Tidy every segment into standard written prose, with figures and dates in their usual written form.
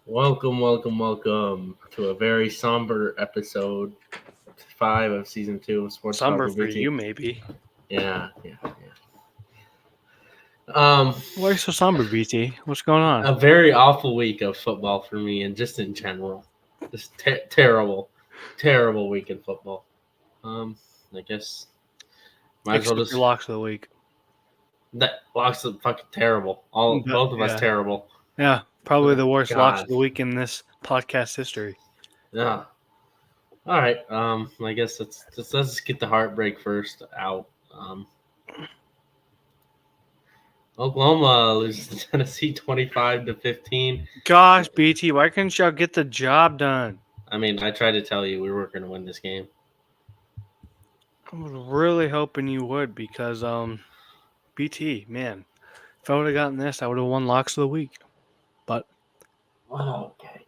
Welcome to a very somber episode 5 of season 2 of Sports Talk Somber with for BT. you, maybe. Yeah. Why are you so somber, BT? What's going on? A very awful week of football for me, and just in general, just terrible week in football. I guess might as well Except your just locks of the week. that locks are fucking terrible. Both of us Yeah, terrible. probably the worst locks God. of the week in this podcast history. Yeah. All right. I guess let's just get the heartbreak first out. Oklahoma loses to Tennessee 25-15. Gosh, BT, why couldn't y'all get the job done? I mean, I tried to tell you we were going to win this game. I was really hoping you would because, BT, man, if I would have gotten this, I would have won locks of the week. But Oh, okay.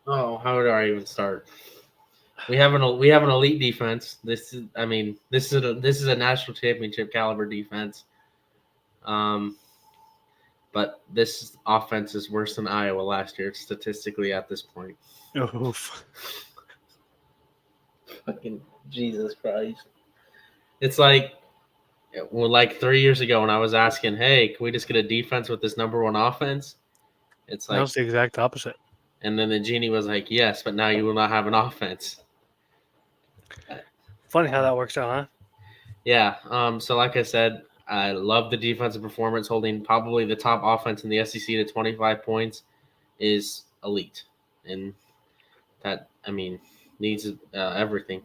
Oh, how do I even start? We have an elite defense. This is a national championship caliber defense. But this offense is worse than Iowa last year statistically at this point. oof. Fucking Jesus Christ! It's like 3 years ago when I was asking, "Hey, can we just get a defense with this number one offense?" It's That like, was the exact opposite. and then the genie was like, "Yes, but now you will not have an offense." Funny how that works out, huh? Yeah. So like I said, I love the defensive performance. Holding probably the top offense in the SEC to 25 points is elite, and that needs everything.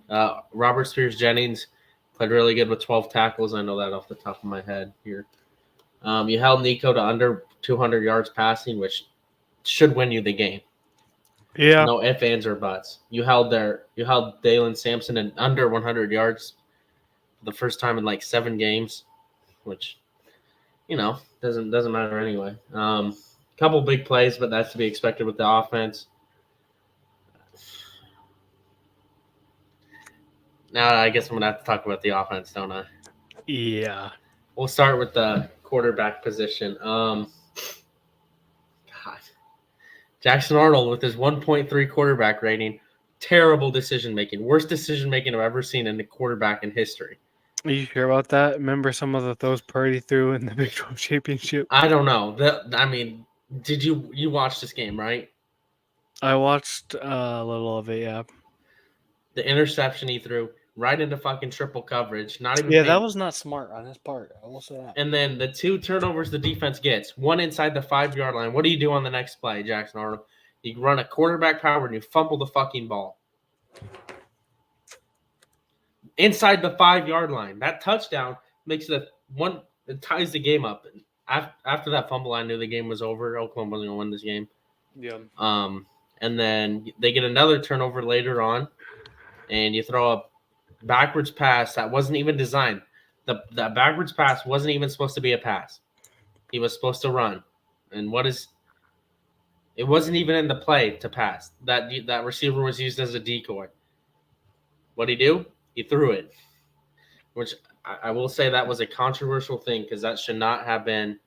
Robert Spears Jennings played really good with 12 tackles. I know that off the top of my head here. You held Nico to under 200 yards passing, which should win you the game. Yeah. No ifs, ands, or buts. You held Dalen Sampson in under 100 yards for the first time in like 7 games, which doesn't matter anyway. Couple big plays, but that's to be expected with the offense. Now I guess I'm gonna have to talk about the offense, don't I? Yeah. We'll start with the quarterback position. God, Jackson Arnold with his 1.3 quarterback rating, terrible decision making, worst decision making I've ever seen in a quarterback in history. Are you sure about that? Remember some of the throws Purdy threw in the Big 12 championship? I don't know. Did you watch this game, right? I watched a little of it, yeah. The interception he threw right into fucking triple coverage, not even Yeah, paying. that was not smart on his part. I will say that. And then the 2 turnovers the defense gets, one inside the 5-yard line. What do you do on the next play, Jackson Arnold? You run a quarterback power and you fumble the fucking ball. Inside the 5-yard line. That touchdown makes it it ties the game up. After that fumble, I knew the game was over. Oklahoma wasn't going to win this game. Yeah. And then they get another turnover later on, and you throw a backwards pass that wasn't even designed. The backwards pass wasn't even supposed to be a pass. He was supposed to run. And it wasn't even in the play to pass. That receiver was used as a decoy. What'd he do? He threw it. Which I will say that was a controversial thing because that should not have been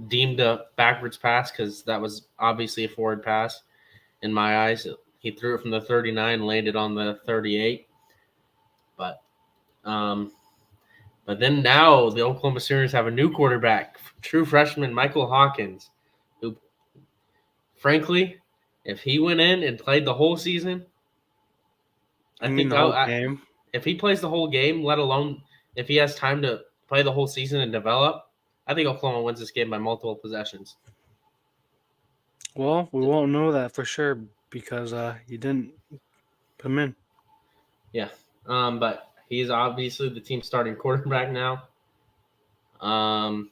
deemed a backwards pass because that was obviously a forward pass in my eyes. He threw it from the 39, landed on the 38. But then now the Oklahoma Sooners have a new quarterback, true freshman Michael Hawkins, who, frankly, if he went in and played the whole season, Game? If he plays the whole game, let alone if he has time to play the whole season and develop, I think Oklahoma wins this game by multiple possessions. Well, we won't know that for sure because you didn't put him in. Yeah. But he's obviously the team's starting quarterback now.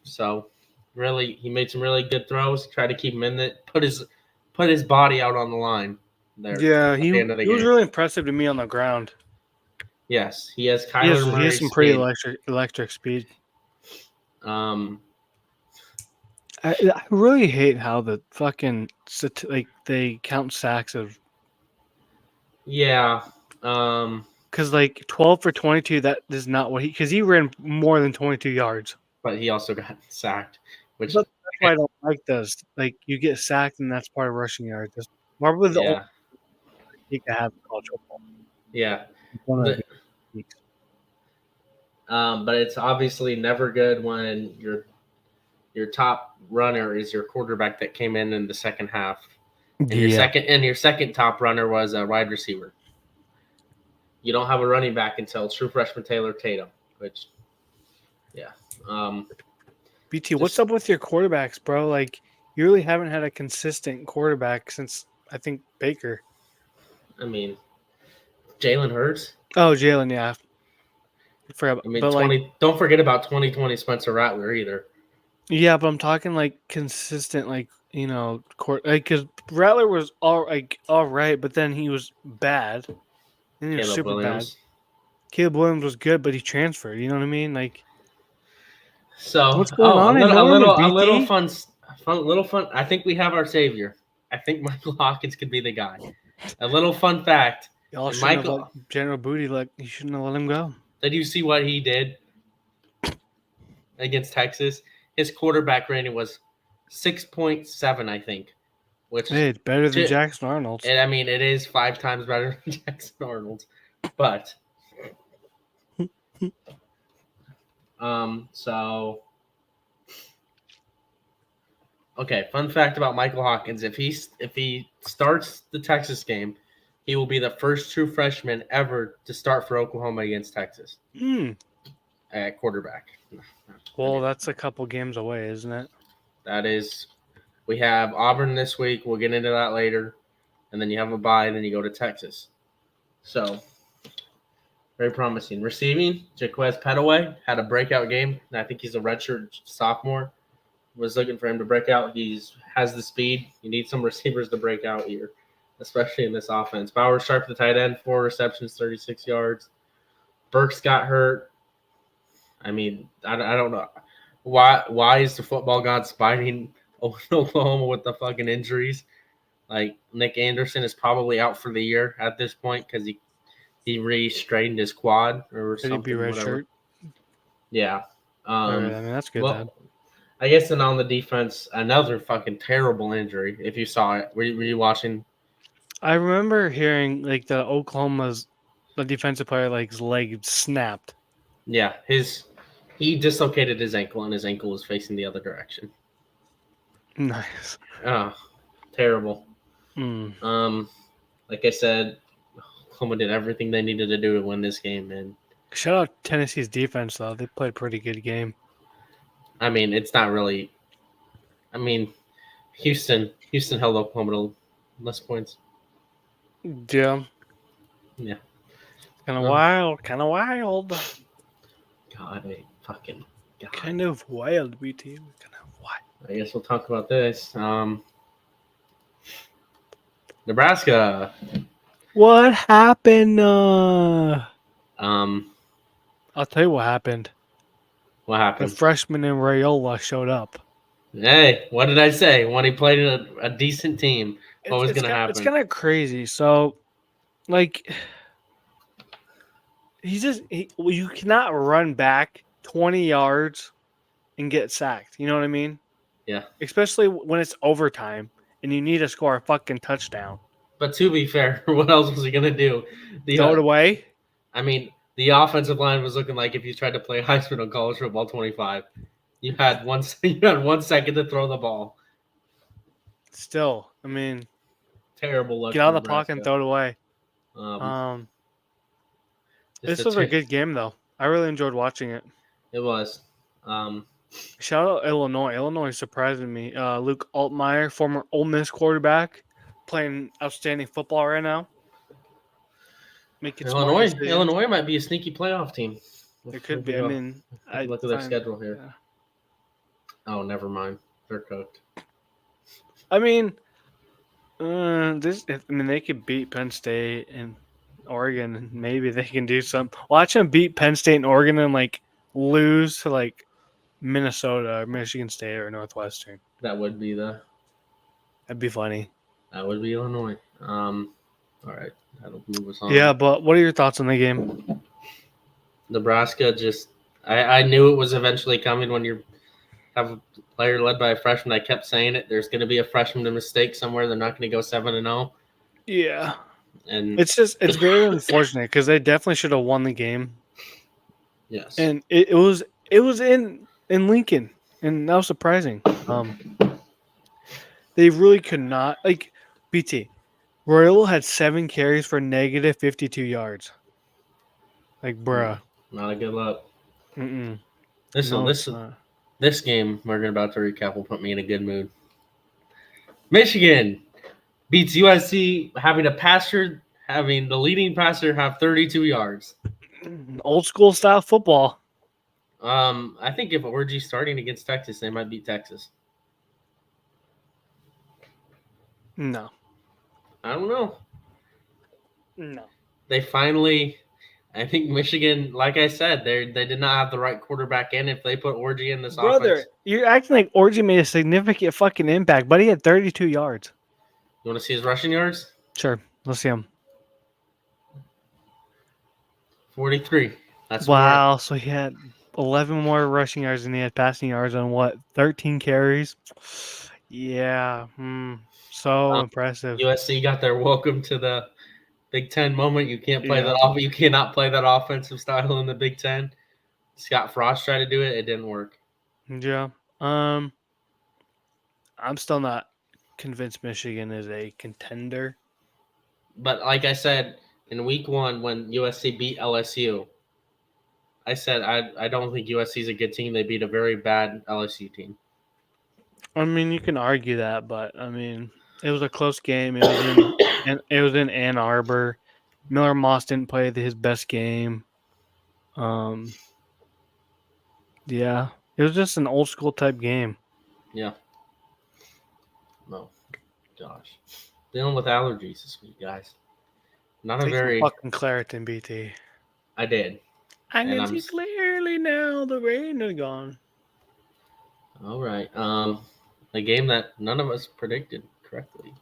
So really, he made some really good throws. Tried to keep him in it. Put his body out on the line there. Yeah, At he the end of the was game. really impressive to me on the ground. Yes, he has He Kyler has Murray's some pretty speed. electric speed. Um, I really hate how the fucking they count sacks of. yeah. Because, 12 for 22, that is not what because he ran more than 22 yards. but he also got sacked, which But that's why I don't like those. You get sacked, and that's part of rushing yards. That's probably the only yeah, you can have in college football. yeah. One of The, the techniques. but it's obviously never good when your top runner is your quarterback that came in the second half, and your second top runner was a wide receiver. You don't have a running back until true freshman Taylor Tatum, which, yeah. BT, what's up with your quarterbacks, bro? You really haven't had a consistent quarterback since I think Baker. I mean, Jalen Hurts. Oh, Jalen, yeah. I mean, don't forget about 2020 Spencer Rattler either. Yeah, but I'm talking consistent, because Rattler was all right, but then he was bad, and he was Caleb super Williams. bad. Caleb Williams was good, but he transferred. You know what I mean? So, what's going on in Norman, BT? little fun. I think we have our savior. I think Michael Hawkins could be the guy. A little fun fact. Y'all shouldn't have let General Booty you shouldn't have let him go. Did you see what he did against Texas? His quarterback rating was 6.7, I think. Which it's better than Jackson Arnold's. And I mean, it is 5 times better than Jackson Arnold's. But okay, fun fact about Michael Hawkins: if he starts the Texas game, he will be the first true freshman ever to start for Oklahoma against Texas at quarterback. Well, that's a couple games away, isn't it? That is. We have Auburn this week. We'll get into that later. And then you have a bye, and then you go to Texas. So, very promising. Receiving, Jaquez Petaway had a breakout game. I think he's a redshirt sophomore. Was looking for him to break out. He has the speed. You need some receivers to break out here, especially in this offense. Bowers Sharp, the tight end, 4 receptions, 36 yards. Burks got hurt. I mean, I don't know. Why is the football god spiting Oklahoma with the fucking injuries? Nick Anderson is probably out for the year at this point because he re-strained his quad or something. Could he be redshirt? Yeah. I mean, that's good. Then. I guess then on the defense, another fucking terrible injury. If you saw it, were you watching? I remember hearing the Oklahoma's the defensive player his leg snapped. Yeah, he dislocated his ankle and his ankle was facing the other direction. Nice. Oh, terrible. Like I said, Oklahoma did everything they needed to do to win this game, and shout out Tennessee's defense though. They played a pretty good game. I mean, it's not really. I mean, Houston held Oklahoma to less points. Yeah. Yeah. Kind of wild. God, fucking God. Kind of wild, BT. Kind of wild. I guess we'll talk about this. Nebraska. What happened? I'll tell you what happened. What happened? The freshman in Rayola showed up. Hey, what did I say? When he played in a decent team, what was going to happen? It's kind of crazy. So, you cannot run back 20 yards and get sacked. You know what I mean? Yeah. Especially when it's overtime and you need to score a fucking touchdown. But to be fair, what else was he going to do? Throw it away? I mean, the offensive line was looking like if you tried to play Heisman on college football 25. You had 1 second to throw the ball. Still, I mean, terrible luck. Get out of the pocket and throw it away. This was a good game, though. I really enjoyed watching it. It was. Shout out Illinois. Illinois is surprising me. Luke Altmaier, former Ole Miss quarterback, playing outstanding football right now. Illinois might be a sneaky playoff team. It could be. I mean, look at their schedule here. Yeah. Oh, never mind. They're cooked. I mean, they could beat Penn State and Oregon, and maybe they can do something. Watch them beat Penn State and Oregon and lose to Minnesota or Michigan State or Northwestern. That'd be funny. That would be Illinois. All right, that'll move us on. Yeah, but what are your thoughts on the game? Nebraska just, I knew it was eventually coming when you have a player led by a freshman. I kept saying it. There's going to be a freshman mistake somewhere. They're not going to go 7-0. Yeah. And It's very unfortunate because they definitely should have won the game. yes, And it was in Lincoln, and that was surprising. They really could not BT. Royal had 7 carries for negative 52 yards. Like, bruh. not a good look. Mm-mm. This No, one, it's not. this game we're about to recap will put me in a good mood. Michigan beats USC, having the leading passer have 32 yards. Old school style football. I think if Orgy's starting against Texas, they might beat Texas. No. I don't know. No. They finally, I think Michigan, like I said, they did not have the right quarterback in. If they put Orgy in this offense, You're acting like Orgy made a significant fucking impact, but he had 32 yards. you want to see his rushing yards? Sure. Let's see him. 43. That's Wow. So he had 11 more rushing yards than he had passing yards on what? 13 carries? Yeah. So impressive. USC got their welcome to the Big Ten moment. You can't play Yeah. that off. You cannot play that offensive style in the Big Ten. Scott Frost tried to do it. It didn't work. Yeah. I'm still not convinced Michigan is a contender. But like I said, in week 1 when USC beat LSU, I said I don't think USC is a good team. They beat a very bad LSU team. I mean, you can argue that, but I mean, it was a close game. It was in Ann Arbor. Miller Moss didn't play his best game. Yeah, it was just an old school type game. Yeah. No, gosh, dealing with allergies this week, guys. Not Take a some very. fucking Claritin, BT. I did. I And can I'm see clearly now. The rain is gone. all right. A game that none of us predicted correctly,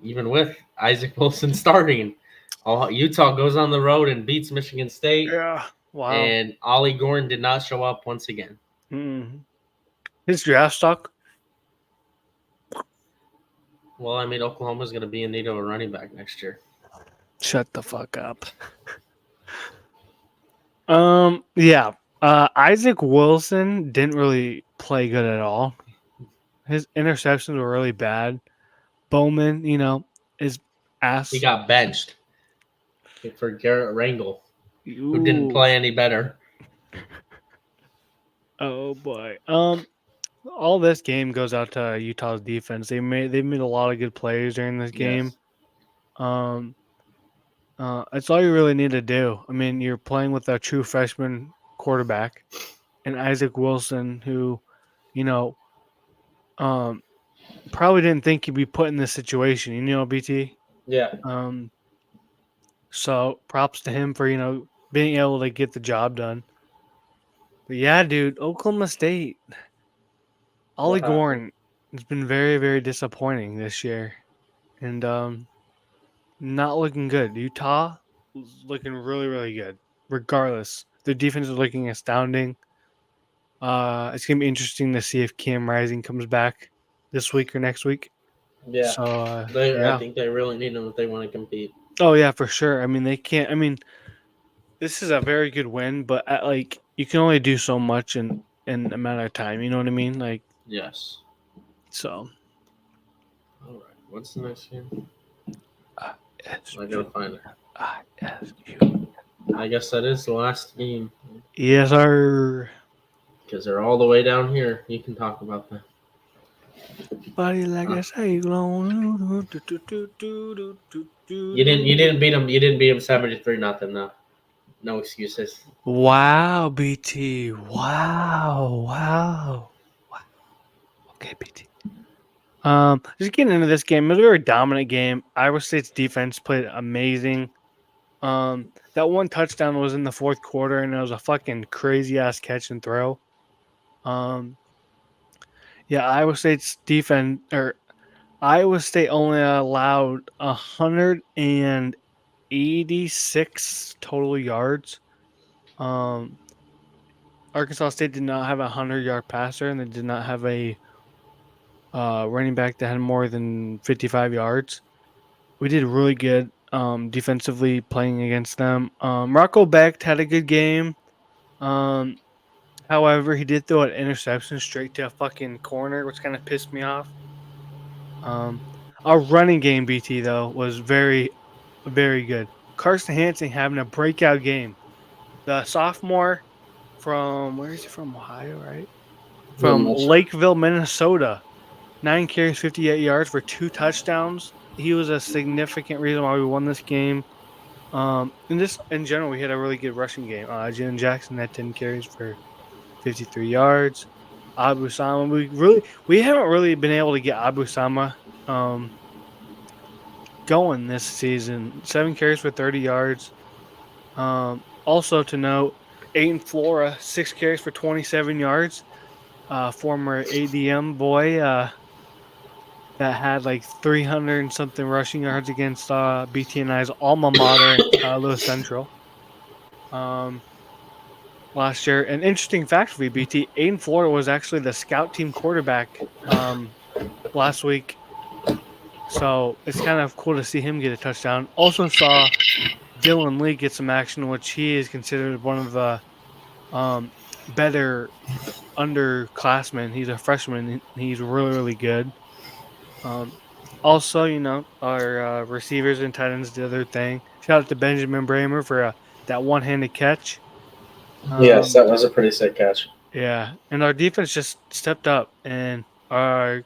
even with Isaac Wilson starting. Utah goes on the road and beats Michigan State, Yeah. Wow. and Ollie Gordon did not show up once again. His draft stock. Well, I mean, Oklahoma's going to be in need of a running back next year. Shut the fuck up. Yeah. Isaac Wilson didn't really play good at all. His interceptions were really bad. Bowman, is ass. He got benched for Garrett Rangel, who didn't Ooh. play any better. Oh boy. All this game goes out to Utah's defense. They made a lot of good plays during this game. Yes. It's all you really need to do. I mean, you're playing with a true freshman quarterback and Isaac Wilson, who, probably didn't think he'd be put in this situation. BT. Yeah. So props to him for being able to get the job done. But yeah, dude, Oklahoma State. Ollie Gordon has been very, very disappointing this year, and not looking good. Utah is looking really, really good. Regardless, their defense is looking astounding. It's gonna be interesting to see if Cam Rising comes back this week or next week. Yeah. So I think they really need him if they want to compete. Oh yeah, for sure. I mean, they can't. I mean, this is a very good win, but you can only do so much in a matter of time. You know what I mean? Like, Yes. so. All right. What's the next game? I I gotta find it. ask you. I guess that is the last game Yes, sir. because they're all the way down here. You can talk about that. Body like a cyclone. You didn't beat them. You didn't beat them 73-0. No, no excuses. Wow, BT. Wow. Okay, BT. Just getting into this game, it was a very dominant game. Iowa State's defense played amazing. That one touchdown was in the fourth quarter, and it was a fucking crazy ass catch and throw. Yeah, Iowa State's defense or Iowa State only allowed 186 total yards. Arkansas State did not have a 100-yard passer, and they did not have a running back that had more than 55 yards. We did really good defensively playing against them. Rocco Becht had a good game. Um, However, he did throw an interception straight to a fucking corner, which kind of pissed me off. Our running game, BT, though, was very, very good. Carson Hansen having a breakout game. The sophomore from, where is he from? Ohio, right? From Lakeville, Minnesota. 9 carries, 58 yards for 2 touchdowns. He was a significant reason why we won this game. And just in general, we had a really good rushing game. Jalen Jackson had 10 carries for 53 yards. Abu Sama, we haven't really been able to get Abu Sama going this season. 7 carries for 30 yards. Also to note, Aiden Flora, 6 carries for 27 yards. Former ADM boy that had like 300 and something rushing yards against BTNI's alma mater, Lewis Central. Last year. An interesting fact for you, BT. Aiden Flora was actually the scout team quarterback last week. So it's kind of cool to see him get a touchdown. Also saw Dylan Lee get some action, which he is considered one of the better underclassmen. He's a freshman. He's really, really good. Also, our receivers and tight ends did their thing. Shout out to Benjamin Bramer for that one-handed catch. Yes, that was a pretty sick catch. Yeah, and our defense just stepped up, and our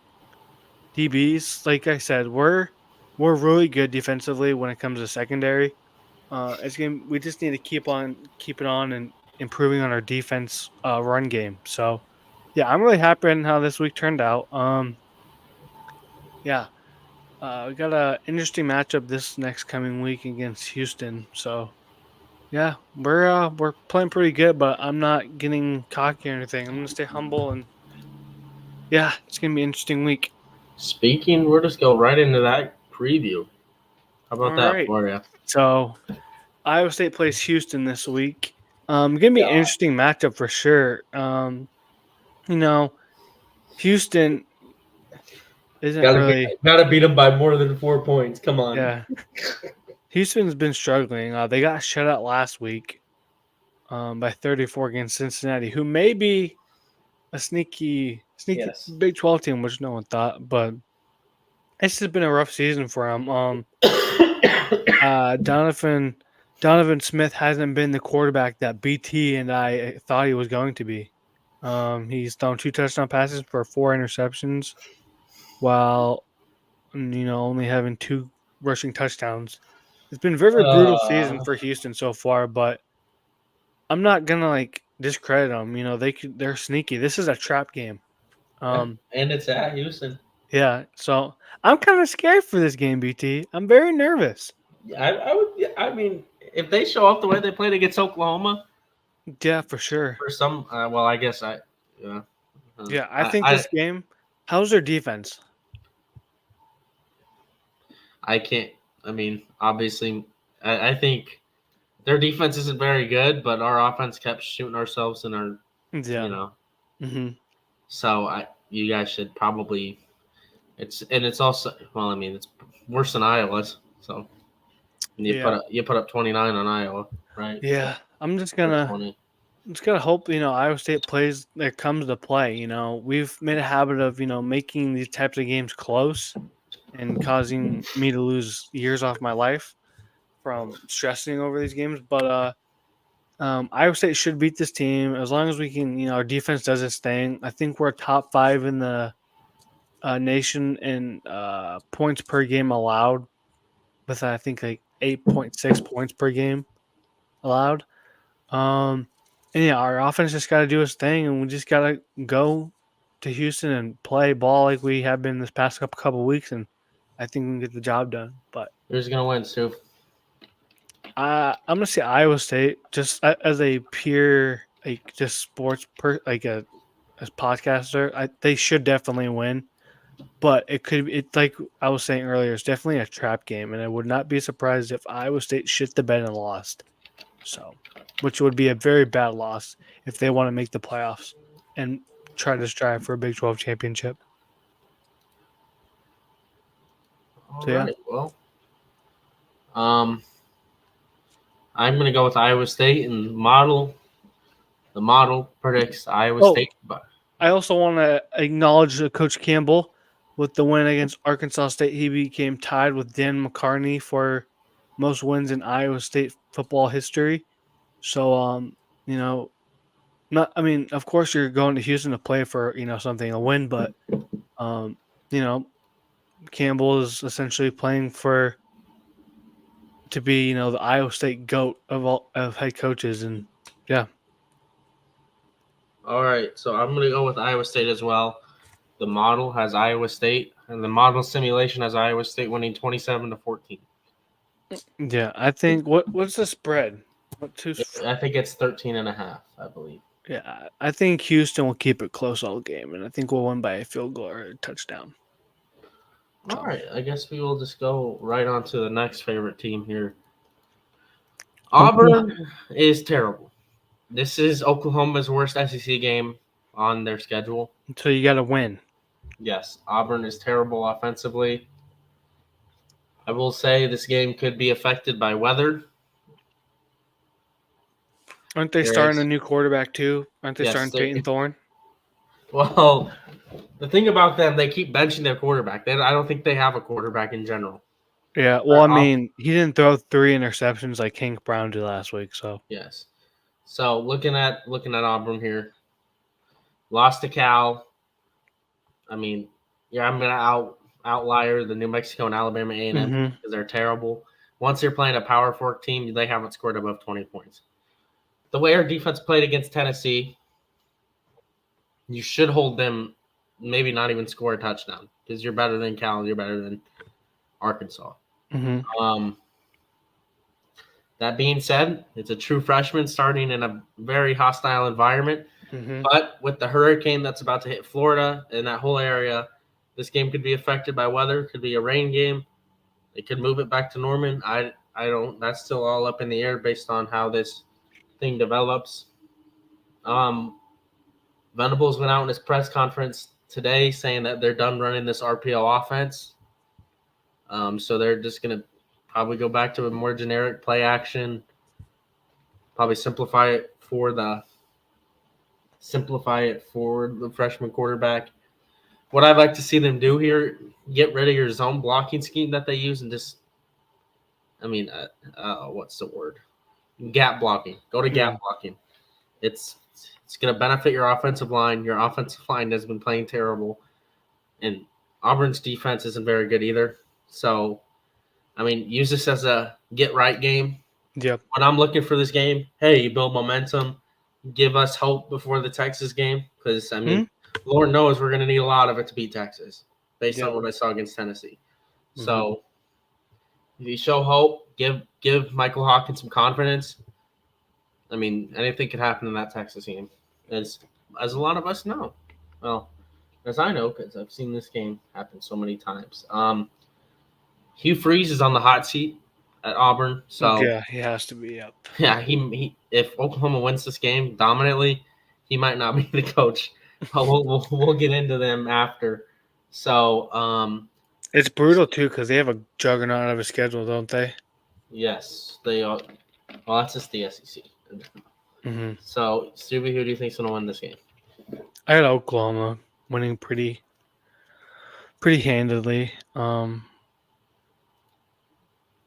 DBs, like I said, we're really good defensively when it comes to secondary. We just need to keep it on and improving on our defense run game. So, yeah, I'm really happy in how this week turned out. Yeah, we got an interesting matchup this next coming week against Houston. So, yeah, we're playing pretty good, but I'm not getting cocky or anything. I'm gonna stay humble, and yeah, it's gonna be an interesting week. Speaking, we'll just go right into that preview. How about All that right. for you? So, Iowa State plays Houston this week. Gonna be an interesting matchup for sure. Houston isn't really gotta beat them by more than 4 points. Come on. Yeah. Houston's been struggling. They got shut out last week by 34 against Cincinnati, who may be a sneaky Yes. Big 12 team, which no one thought, but it's just been a rough season for them. Donovan Smith hasn't been the quarterback that BT and I thought he was going to be. He's thrown 2 touchdown passes for 4 interceptions, while only having 2 rushing touchdowns. It's been a very brutal season for Houston so far, but I'm not gonna discredit them. They're sneaky. This is a trap game. And it's at Houston. Yeah, so I'm kind of scared for this game, BT. I'm very nervous. I would. I mean, if they show up the way they played against Oklahoma, yeah, for sure. For some, I guess I. Yeah. Yeah, I think this game. How's their defense? I can't. I mean, obviously, I think their defense isn't very good, but our offense kept shooting ourselves in our. Yeah. Mm-hmm. So you guys should probably. It's also it's worse than Iowa's. So you put up 29 on Iowa, right? Yeah, I'm just gonna hope Iowa State plays. It comes to play. We've made a habit of making these types of games close and causing me to lose years off my life from stressing over these games. But Iowa State should beat this team as long as we can. Our defense does its thing. I think we're top 5 in the nation in points per game allowed, with I think 8.6 points per game allowed. And yeah, our offense just got to do its thing, and we just got to go to Houston and play ball like we have been this past couple of weeks, and I think we can get the job done. But who's gonna win, Stu? I'm gonna say Iowa State, just as a pure just sports as podcaster. They should definitely win. But it's like I was saying earlier, it's definitely a trap game, and I would not be surprised if Iowa State shit the bed and lost. So, which would be a very bad loss if they want to make the playoffs and try to strive for a Big 12 championship. All So yeah. right. Well, I'm gonna go with Iowa State and model. The model predicts Iowa Oh, State. But I also want to acknowledge Coach Campbell with the win against Arkansas State. He became tied with Dan McCarney for most wins in Iowa State football history. So, you know, not. I mean, of course, you're going to Houston to play for something a win, but um, you know, Campbell is essentially playing for to be the Iowa State goat of all of head coaches, and yeah, all right, so I'm gonna go with Iowa State as well. The model has Iowa State, and the model simulation has Iowa State winning 27-14. yeah. I think what's the spread? What two? I think it's 13.5, I believe. Yeah, I think Houston will keep it close all game, and I think we'll win by a field goal or a touchdown. All So right, I guess we will just go right on to the next favorite team here. Oklahoma. Auburn is terrible. This is Oklahoma's worst SEC game on their schedule. So you got to win. Yes, Auburn is terrible offensively. I will say this game could be affected by weather. Aren't they There starting a is, new quarterback too? Aren't they yes, starting Peyton Thorne? well, the thing about them, they keep benching their quarterback. I don't think they have a quarterback in general. Yeah. Well, I mean, he didn't throw 3 interceptions like Hank Brown did last week. So Yes. So looking at Auburn here, lost to Cal. I mean, yeah, I'm gonna outlier the New Mexico and Alabama A&M Mhm. because they're terrible. Once you're playing a Power Four team, they haven't scored above 20 points. The way our defense played against Tennessee, you should hold them, maybe not even score a touchdown because you're better than Cal, you're better than Arkansas. Mhm. Um, that being said, it's a true freshman starting in a very hostile environment. Mhm. But with the hurricane that's about to hit Florida and that whole area, this game could be affected by weather. Could be a rain game. They could move it back to Norman. I don't. That's still all up in the air based on how this thing develops. Um, Venables went out in his press conference today saying that they're done running this RPO offense. So they're just gonna probably go back to a more generic play action. Probably simplify it for the freshman quarterback. What I'd like to see them do here, get rid of your zone blocking scheme that they use and just, what's the word? Gap blocking. Go to Yeah. gap blocking. It's going to benefit your offensive line. Your offensive line has been playing terrible, and Auburn's defense isn't very good either. So, use this as a get right game. Yep. When I'm looking for this game, hey, you build momentum, give us hope before the Texas game because Hmm? Lord knows we're going to need a lot of it to beat Texas based on Yep. what I saw against Tennessee. Mhm. So if you show hope, give Michael Hawkins some confidence. Anything could happen in that Texas game, as a lot of us know. Well, as I know, because I've seen this game happen so many times. Hugh Freeze is on the hot seat at Auburn, so Yeah, he has to be up. yeah, he if Oklahoma wins this game dominantly, he might not be the coach. But we'll get into them after. So It's brutal too because they have a juggernaut of a schedule, don't they? yes, they are. Well, that's just the SEC. Hmm. So, Stubby, who do you think's gonna win this game? I had Oklahoma winning pretty handedly.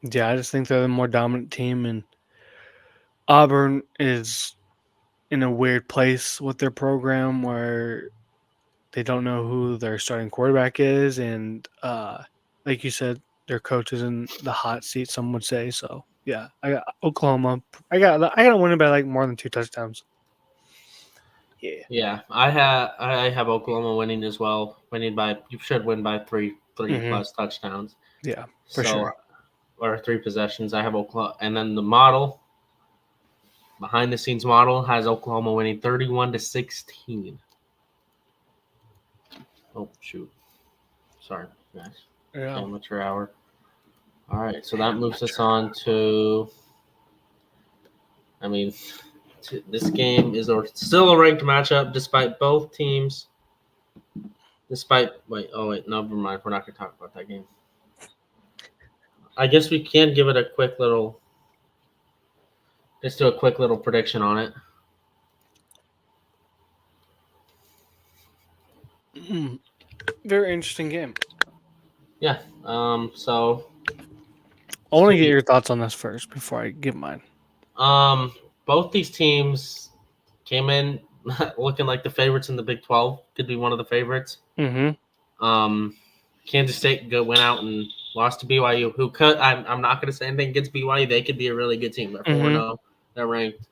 Yeah, I just think they're the more dominant team, and Auburn is in a weird place with their program where they don't know who their starting quarterback is, and like you said, their coach is in the hot seat. Some would say so. Yeah, I got Oklahoma. I got to win it by like more than 2 touchdowns. Yeah. Yeah, I have Oklahoma winning as well. You should win by three Hmm. plus touchdowns. Yeah, for So sure. or 3 possessions. I have Oklahoma, and then the model behind the scenes model has Oklahoma winning 31-16. Oh shoot. Sorry, guys. Yeah. Amateur hour. All right, so that moves us on to. I mean, this game is still a ranked matchup despite both teams. Wait, never mind. We're not going to talk about that game. I guess we can give it a quick little. Let's do a quick little prediction on it. Very interesting game. Yeah. So. I want to get your thoughts on this first before I give mine. Both these teams came in looking like the favorites in the Big 12. Could be one of the favorites. Mm-hmm. Kansas State went out and lost to BYU, who could. I'm not going to say anything against BYU. They could be a really good team. They're 4-0. They're ranked.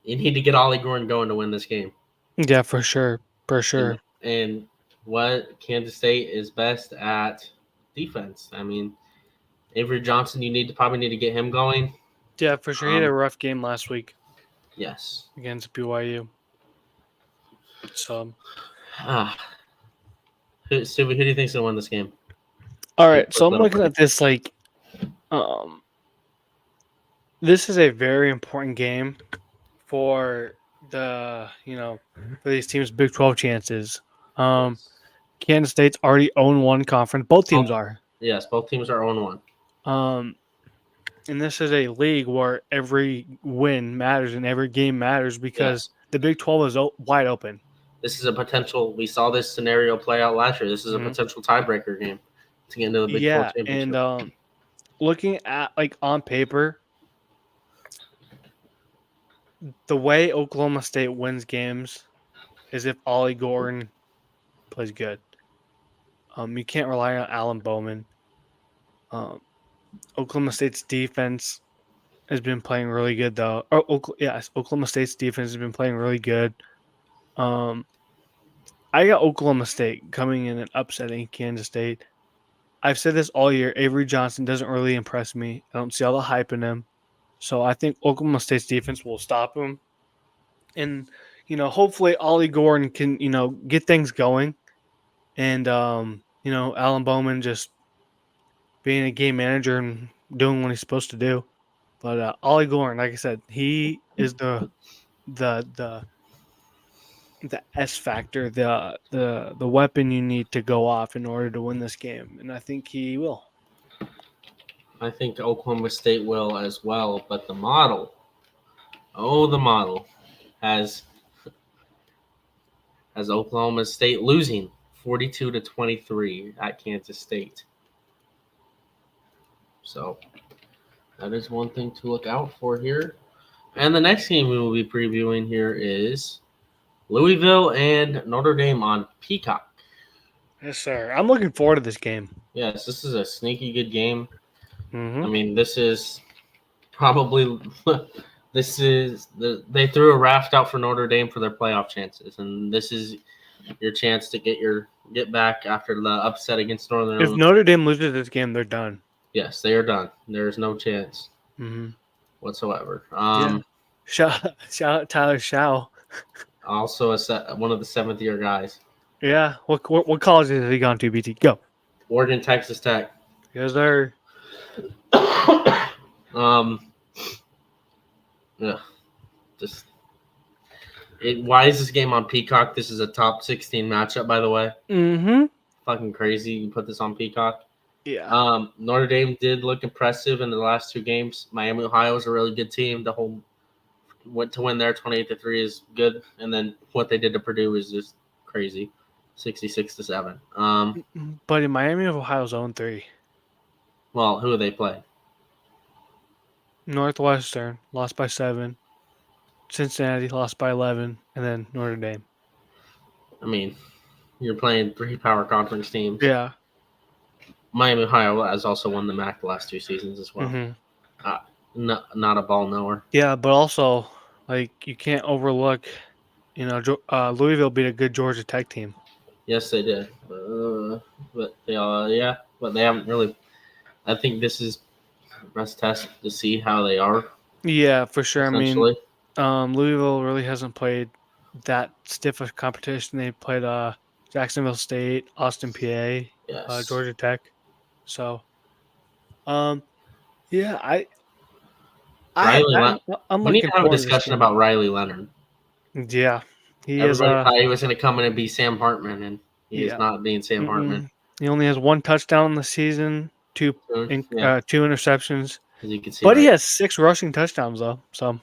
You need to get Ollie Gordon going to win this game. Yeah, for sure. For sure. And what Kansas State is best at defense. I mean, Avery Johnson, probably need to get him going. Yeah, for sure. He had a rough game last week. Yes. Against BYU. So. Who do you think's gonna win this game? All right, so I'm looking at this like, this is a very important game for for these teams' Big 12 chances. Kansas State's already own one conference. Both teams are. Yes, both teams are 0-1. And this is a league where every win matters and every game matters because the Big 12 is wide open. This is a potential. We saw this scenario play out last year. This is a potential tiebreaker game to get into the Big 12 championship. And looking at like on paper, the way Oklahoma State wins games is if Ollie Gordon plays good. You can't rely on Alan Bowman. Oklahoma State's defense has been playing really good, though. Oklahoma State's defense has been playing really good. I got Oklahoma State coming in and upsetting Kansas State. I've said this all year. Avery Johnson doesn't really impress me. I don't see all the hype in him. So I think Oklahoma State's defense will stop him. And, hopefully Ollie Gordon can, get things going. And, Alan Bowman just being a game manager and doing what he's supposed to do. But Ollie Gordon, like I said, he is the S factor, the weapon you need to go off in order to win this game, and I think he will. I think Oklahoma State will as well, but the model has Oklahoma State losing 42-23 at Kansas State. So that is one thing to look out for here. And the next game we will be previewing here is Louisville and Notre Dame on Peacock. Yes, sir. I'm looking forward to this game. Yes, this is a sneaky good game. Mm-hmm. I mean, this is probably they threw a raft out for Notre Dame for their playoff chances, and this is your chance to get back after the upset against Northern. If Notre Dame loses this game, they're done. Yes, they are done. There is no chance whatsoever. Shout out Tyler Shaw. Also, one of the seventh-year guys. Yeah. What colleges has he gone to, BT? Go. Oregon, Texas Tech. Yes, sir. Why is this game on Peacock? This is a top 16 matchup, by the way. Mm-hmm. Fucking crazy. You put this on Peacock. Yeah. Notre Dame did look impressive in the last two games. Miami, Ohio is a really good team. Went to win there 28-3 is good, and then what they did to Purdue is just crazy, 66-7. But in Miami of Ohio's 0-3. Well, who do they play? Northwestern lost by 7. Cincinnati lost by 11, and then Notre Dame. I mean, you're playing 3 power conference teams. Yeah. Miami, Ohio has also won the MAC the last 2 seasons as well. Mm-hmm. Not a ball knower. Yeah, but also, you can't overlook, Louisville beat a good Georgia Tech team. Yes, they did. But they haven't really. I think this is best test to see how they are. Yeah, for sure. I mean, Louisville really hasn't played that stiff of competition. They played Jacksonville State, Austin, PA, Yes. Georgia Tech. So, yeah, Riley, I'm we need to looking have a forward to this discussion game. about Riley Leonard. Yeah, he is. Everybody thought he was going to come in and be Sam Hartman, and he is Yeah. not being Sam Hartman. He only has 1 touchdown in the season, two Yeah, 2 interceptions, as you can see, but he right. has 6 rushing touchdowns though. So,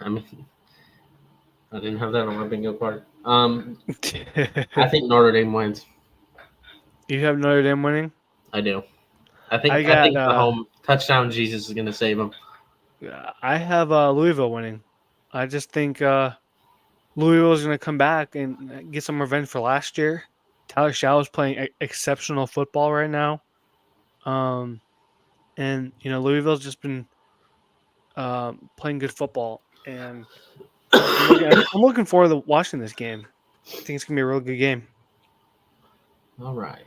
I mean, I didn't have that on my bingo card. I think Notre Dame wins. you have Notre Dame winning. I do. I I think got. the home touchdown Jesus is going to save him. I have Louisville winning. I just think Louisville is going to come back and get some revenge for last year. Tyler Shaw is playing exceptional football right now. And Louisville's just been playing good football, and I'm looking forward to watching this game. I think it's gonna be a real good game. All right.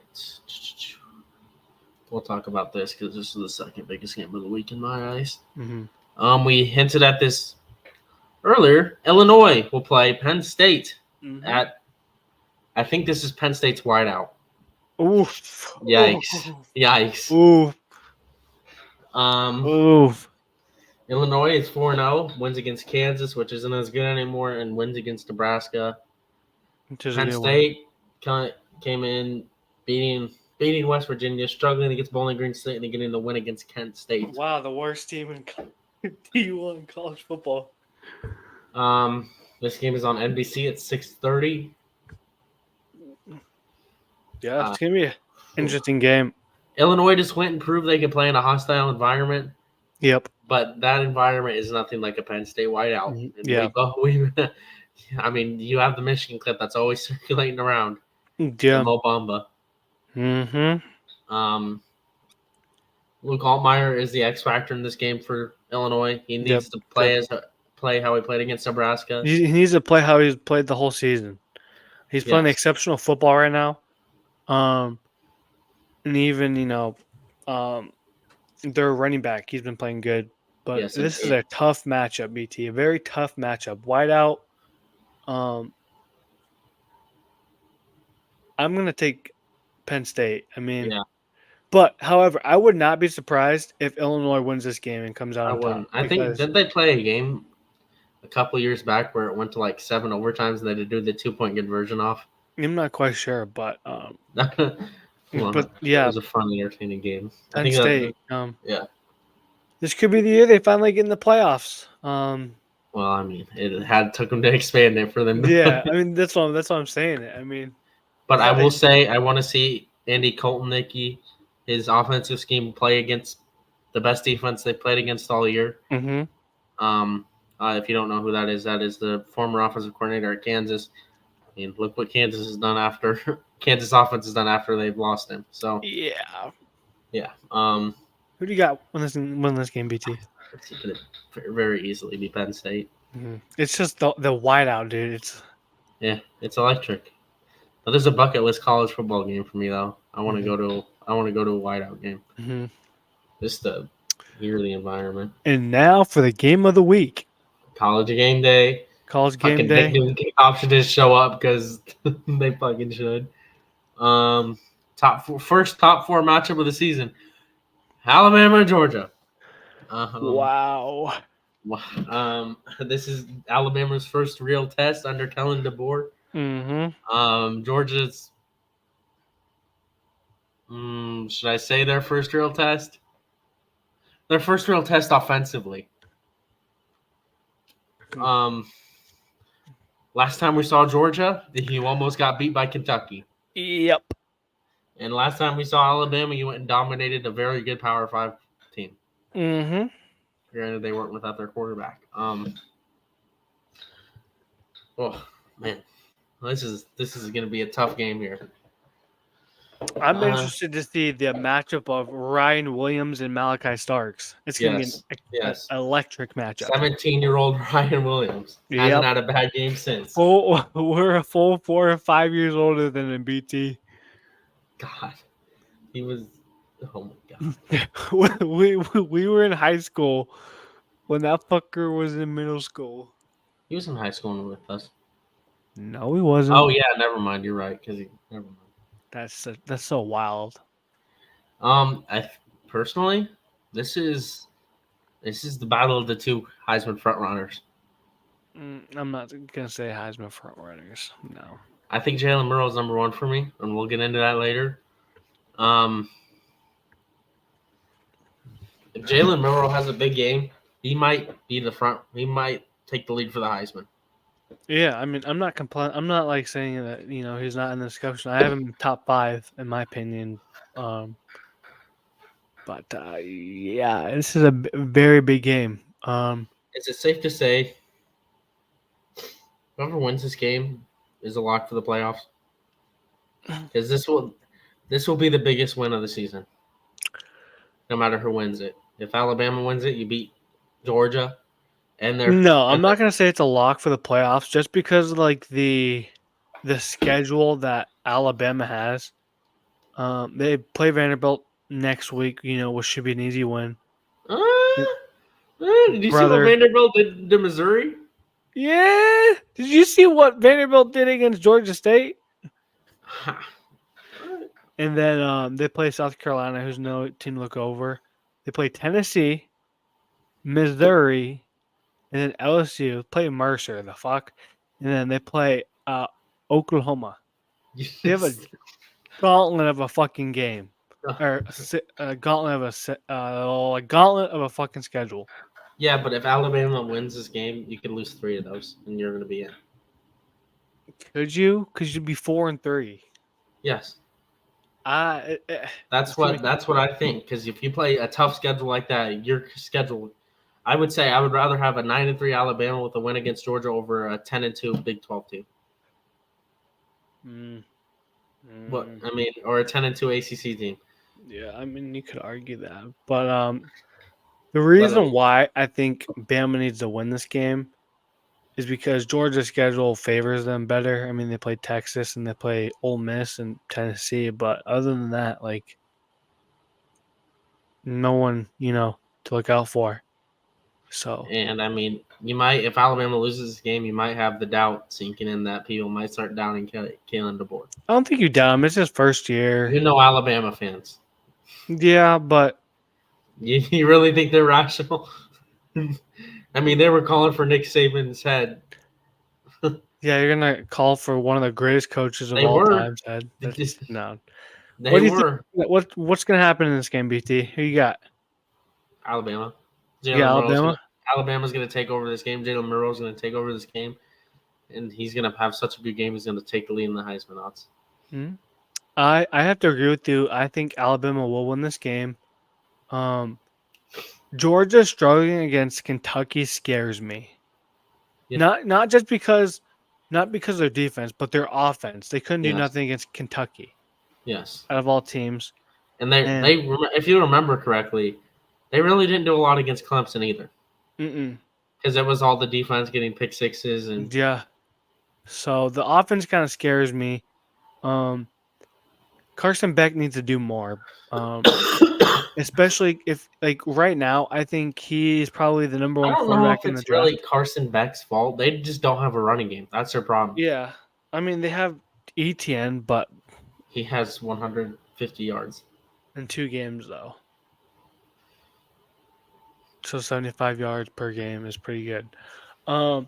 We'll talk about this because this is the second biggest game of the week in my eyes. Mm-hmm. We hinted at this earlier. Illinois will play Penn State at. I think this is Penn State's wideout. Oof! Yikes! Yikes! Oof! Oof! Illinois is 4-0. Wins against Kansas, which isn't as good anymore, and wins against Nebraska. Penn State came in beating West Virginia, struggling against Bowling Green State, and getting the win against Kent State. Wow, the worst team in D1 college football. This game is on NBC at 6:30. Yeah, it's gonna be an interesting game. Illinois just went and proved they could play in a hostile environment. Yep. But that environment is nothing like a Penn State whiteout. Yeah. I mean, you have the Michigan clip that's always circulating around. Yeah. Mo Bamba. Mm-hmm. Luke Altmaier is the X factor in this game for Illinois. He needs to play how he played against Nebraska. He needs to play how he's played the whole season. He's playing exceptional football right now. And even their running back, he's been playing good. But this is a tough matchup, BT. A very tough matchup. Whiteout. I'm gonna take Penn State. I mean, but however, I would not be surprised if Illinois wins this game and comes out on top. I think didn't they play a game a couple years back where it went to like 7 overtimes and they had to do the 2-point conversion off? I'm not quite sure, but but yeah, it was a fun, entertaining game. Penn State. This could be the year they finally get in the playoffs. Well, I mean, it took them to expand it for them. Yeah, I mean that's what I'm saying. I mean, but I will say I want to see Andy Koltnicki, his offensive scheme, play against the best defense they played against all year. Mm-hmm. If you don't know who that is the former offensive coordinator at Kansas. I mean, look what Kansas has done after Kansas offense has done after they've lost him. So yeah. Who do you got win this game, BT? It could very easily be Penn State. Mm-hmm. It's just the whiteout, dude. It's electric. But there's a bucket list college football game for me though. I want to go to a whiteout game. Mm-hmm. Just to hear the environment. And now for the game of the week. College game day. College game day. Nick option to show up because they fucking should. Top 4 matchup of the season. Alabama and Georgia. Wow. This is Alabama's first real test under Kellen DeBoer. Mm-hmm. Georgia's. Should I say their first real test? Their first real test offensively. Last time we saw Georgia, you almost got beat by Kentucky. Yep. And last time we saw Alabama, you went and dominated a very good Power 5 team. Mm-hmm. Granted, they weren't without their quarterback. Oh man, this is going to be a tough game here. I'm interested to see the matchup of Ryan Williams and Malachi Starks. It's going to be an electric matchup. 17-year-old Ryan Williams hasn't had a bad game since. We're a full 4 or 5 years older than him, BT. God, he was. Oh my God. we were in high school when that fucker was in middle school. He was in high school with us. No, he wasn't. Oh yeah, never mind. You're right. Never mind. That's so wild. Personally, this is the battle of the two Heisman frontrunners. I'm not gonna say Heisman front runners. No. I think Jalen Murrow is number one for me, and we'll get into that later. If Jalen Murrow has a big game, he might be the front. He might take the lead for the Heisman. Yeah, I mean, I'm not like saying that he's not in the discussion. I have him top 5 in my opinion. But yeah, this is a very big game. Is it safe to say whoever wins this game is a lock for the playoffs? Because this will be the biggest win of the season, no matter who wins it. If Alabama wins it, you beat Georgia, and they're No, I'm not gonna say it's a lock for the playoffs just because like the schedule that Alabama has. They play Vanderbilt next week, which should be an easy win. Did you see what Vanderbilt did to Missouri? Yeah. Did you see what Vanderbilt did against Georgia State? And then they play South Carolina, who's no team to look over. They play Tennessee, Missouri, and then LSU. Play Mercer, the fuck. And then they play Oklahoma. They have a gauntlet of a fucking game. Or a gauntlet of a fucking schedule. Yeah, but if Alabama wins this game, you could lose 3 of those, and you're going to be in. Could you? Because you'd be 4-3. Yes. That's what I think. Because if you play a tough schedule like that, your schedule, I would say I would rather have a 9-3 Alabama with a win against Georgia over a 10-2 Big 12 team. But I mean, or a 10-2 ACC team. Yeah, I mean, you could argue that, but the reason why I think Bama needs to win this game is because Georgia's schedule favors them better. I mean, they play Texas and they play Ole Miss and Tennessee, but other than that, like, no one, to look out for. So, and I mean, you might, if Alabama loses this game, you might have the doubt sinking in that people might start doubting Kalen DeBoer. I don't think you doubt him. It's his first year. Alabama fans. Yeah, but you really think they're rational? I mean, they were calling for Nick Saban's head. Yeah, you're gonna call for one of the greatest coaches of all time's head. No. What's gonna happen in this game, BT? Who you got? Alabama. Alabama's gonna take over this game. Jalen Murrow's gonna take over this game, and he's gonna have such a good game. He's gonna take the lead in the Heisman odds. Mm-hmm. I have to agree with you. I think Alabama will win this game. Georgia struggling against Kentucky scares me. Yeah. Not because of their defense, but their offense. They couldn't do nothing against Kentucky. Yes. Out of all teams. And they if you remember correctly, they really didn't do a lot against Clemson either. Because it was all the defense getting pick sixes and yeah. So the offense kind of scares me. Carson Beck needs to do more. Especially if, like, right now, I think he's probably the number one quarterback in the draft. Really Carson Beck's fault. They just don't have a running game. That's their problem. Yeah. I mean, they have ETN, but he has 150 yards. In 2 games, though. So 75 yards per game is pretty good. But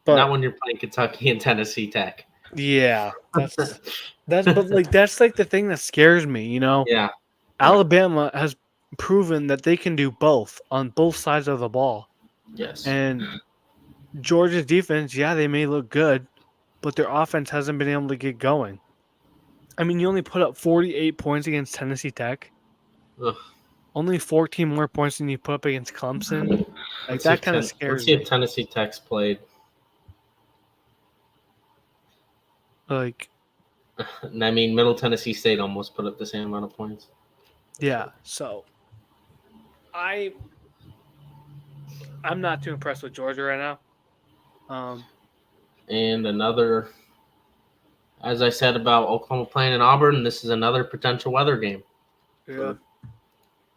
not when you're playing Kentucky and Tennessee Tech. Yeah. That's like the thing that scares me, Yeah. Alabama has proven that they can do both on both sides of the ball. Yes. And Georgia's defense, yeah, they may look good, but their offense hasn't been able to get going. I mean, you only put up 48 points against Tennessee Tech. Ugh. Only 14 more points than you put up against Clemson. Like, that kind of scares me. Let's see if Tennessee Tech's played. Like, I mean, Middle Tennessee State almost put up the same amount of points. Yeah, so I'm not too impressed with Georgia right now. And another, as I said about Oklahoma playing in Auburn, this is another potential weather game. Yeah.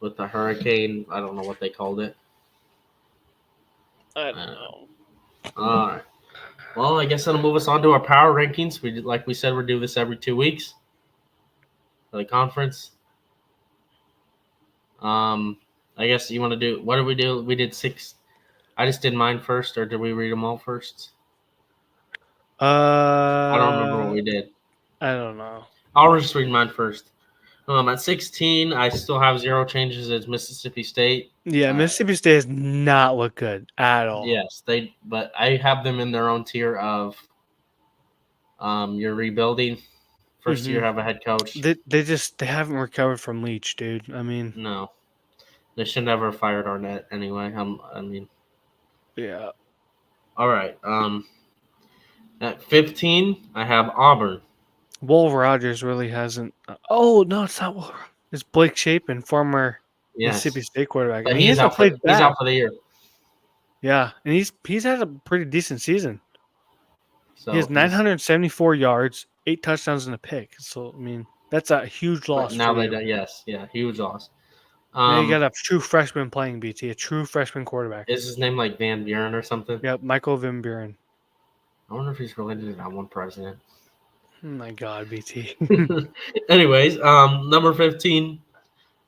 With the hurricane, I don't know what they called it. I don't know. All right. Well, I guess that'll move us on to our power rankings. Like we said, we're doing this every 2 weeks for the conference. I guess you want to do. What did we do? We did 6. I just did mine first, or did we read them all first? I don't remember what we did. I don't know. I'll just read mine first. At 16, I still have 0 changes as Mississippi State. Yeah, Mississippi State has not looked good at all. Yes, but I have them in their own tier of you're rebuilding. First year have a head coach. They haven't recovered from Leach, dude. I mean, no, they should never have fired Arnett anyway. Yeah. All right. At 15, I have Auburn. Will Rogers really hasn't. Oh no, it's not Will. It's Blake Shapen, former Mississippi State quarterback. But I mean, he hasn't played bad. He's out for the year. Yeah, and he's had a pretty decent season. So he has 974 yards, 8 touchdowns, and a pick. So I mean, that's a huge loss. Now they do, huge loss. Now you got a true freshman playing BT, a true freshman quarterback. Is his name like Van Buren or something? Yep, Michael Van Buren. I wonder if he's related to that one president. Oh my God, BT. Anyways, number 15,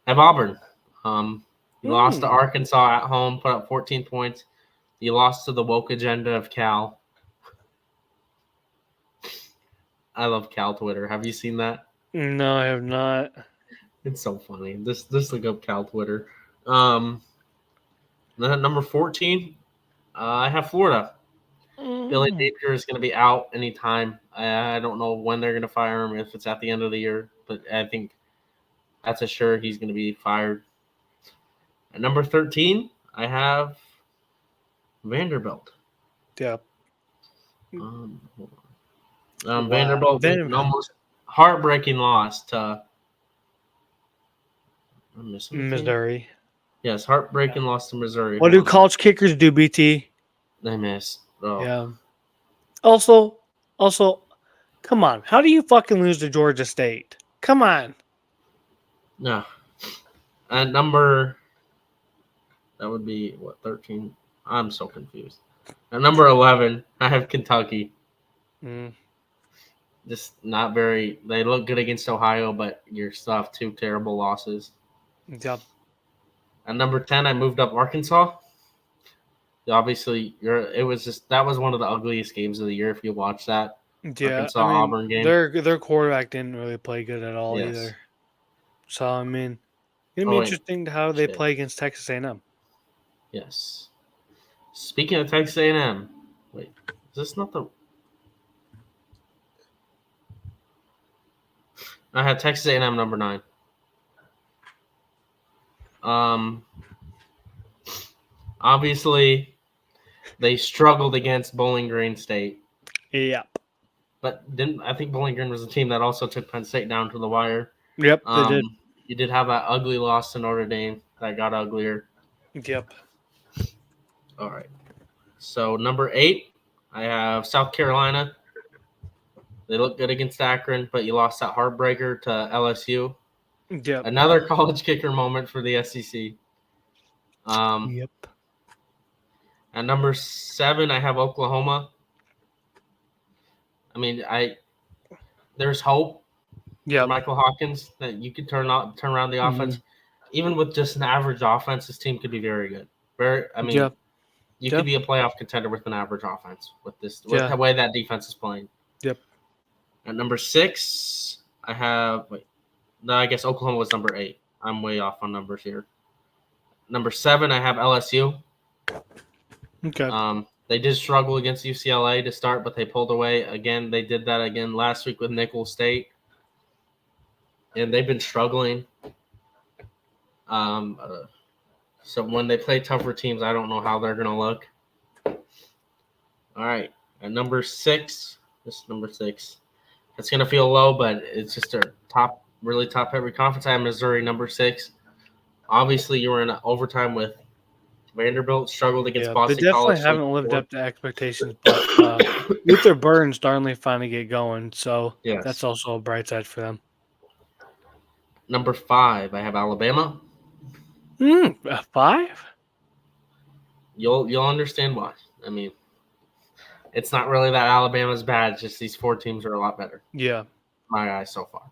I have Auburn. You lost to Arkansas at home, put up 14 points. You lost to the woke agenda of Cal. I love Cal Twitter. Have you seen that? No, I have not. It's so funny. Just look up Cal Twitter. Then at number 14, I have Florida. Billy Napier is going to be out anytime. I don't know when they're going to fire him, if it's at the end of the year, but I think that's a sure he's going to be fired. At number 13, I have Vanderbilt. Yep. Vanderbilt with an almost heartbreaking loss to Missouri. Yes, heartbreaking loss to Missouri. What do college kickers do, BT? They miss. Oh. Yeah. Also, come on. How do you fucking lose to Georgia State? Come on. No. At number, that would be, 13? I'm so confused. At number 11, I have Kentucky. Just not very, they look good against Ohio, but you still have 2 terrible losses. Yep. At number 10, I moved up Arkansas. Obviously, that was one of the ugliest games of the year if you watch that. Yeah, Arkansas Auburn game. Their quarterback didn't really play good at all either. So I mean, it'll be interesting how they play against Texas A&M. Yes. Speaking of Texas A&M, wait, is this not the? I had Texas A&M number 9. Obviously, they struggled against Bowling Green State. Yep. But I think Bowling Green was a team that also took Penn State down to the wire. Yep, they did. You did have that ugly loss to Notre Dame that got uglier. Yep. All right. So number 8, I have South Carolina. They look good against Akron, but you lost that heartbreaker to LSU. Yep. Another college kicker moment for the SEC. Yep. At number 7, I have Oklahoma. I mean, there's hope for Michael Hawkins that you could turn around the offense. Even with just an average offense, this team could be very good. You could be a playoff contender with an average offense with the way that defense is playing. Yep. At number 6, I have I guess Oklahoma was number 8. I'm way off on numbers here. Number 7, I have LSU. Okay. They did struggle against UCLA to start, but they pulled away again. They did that again last week with Nicholls State, and they've been struggling. So when they play tougher teams, I don't know how they're going to look. All right, at number 6, this is number 6. It's going to feel low, but it's just a really top-heavy conference. I have Missouri, number 6. Obviously, you were in overtime with Vanderbilt, struggled against Boston They College. definitely haven't lived up to expectations, but Luther Burns finally get going, so that's also a bright side for them. Number 5, I have Alabama. 5? You'll understand why. I mean, It's not really that Alabama's bad. It's just these 4 teams are a lot better. Yeah. My eyes so far.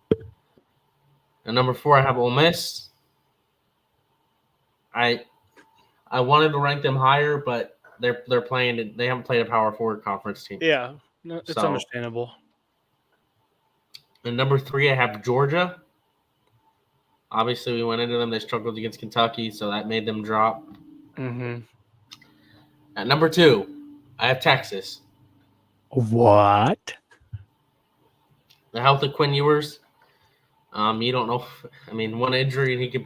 And number 4, I have Ole Miss. I wanted to rank them higher, but they're playing. They haven't played a Power 4 conference team. Yeah. No, it's understandable. And number 3, I have Georgia. Obviously, we went into them. They struggled against Kentucky, so that made them drop. Mm-hmm. At number 2, I have Texas. What? The health of Quinn Ewers. You don't know. One injury and he could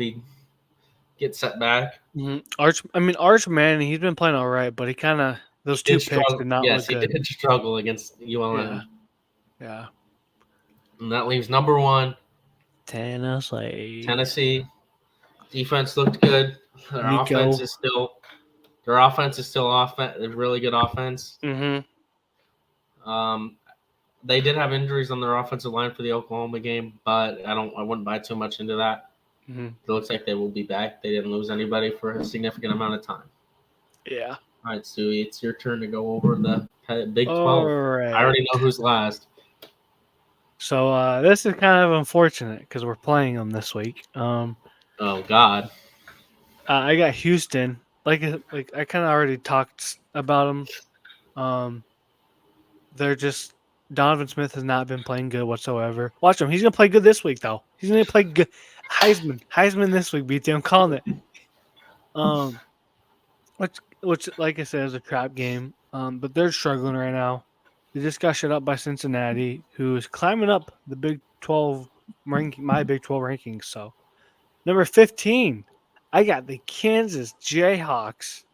get set back. Mm-hmm. Arch Manning, he's been playing all right, but he kind of those 2 picks did not look good. Yes, he did struggle against ULM. Yeah. And that leaves number 1, Tennessee. Defense looked good. Their offense is still a really good offense. Mm-hmm. They did have injuries on their offensive line for the Oklahoma game, but I wouldn't buy too much into that. Mm-hmm. It looks like they will be back. They didn't lose anybody for a significant amount of time. Yeah. All right, Stewie, it's your turn to go over the Big 12. All right. I already know who's last. So this is kind of unfortunate because we're playing them this week. Oh God. I got Houston. Like I kind of already talked about them. They're just Donovan Smith has not been playing good whatsoever. Watch him. He's gonna play good this week though. He's gonna play good. Heisman this week. BT. I'm calling it. Which like I said is a trap game. But they're struggling right now. They just got shut up by Cincinnati, who is climbing up the Big 12 ranking, my Big 12 rankings. So, number 15, I got the Kansas Jayhawks.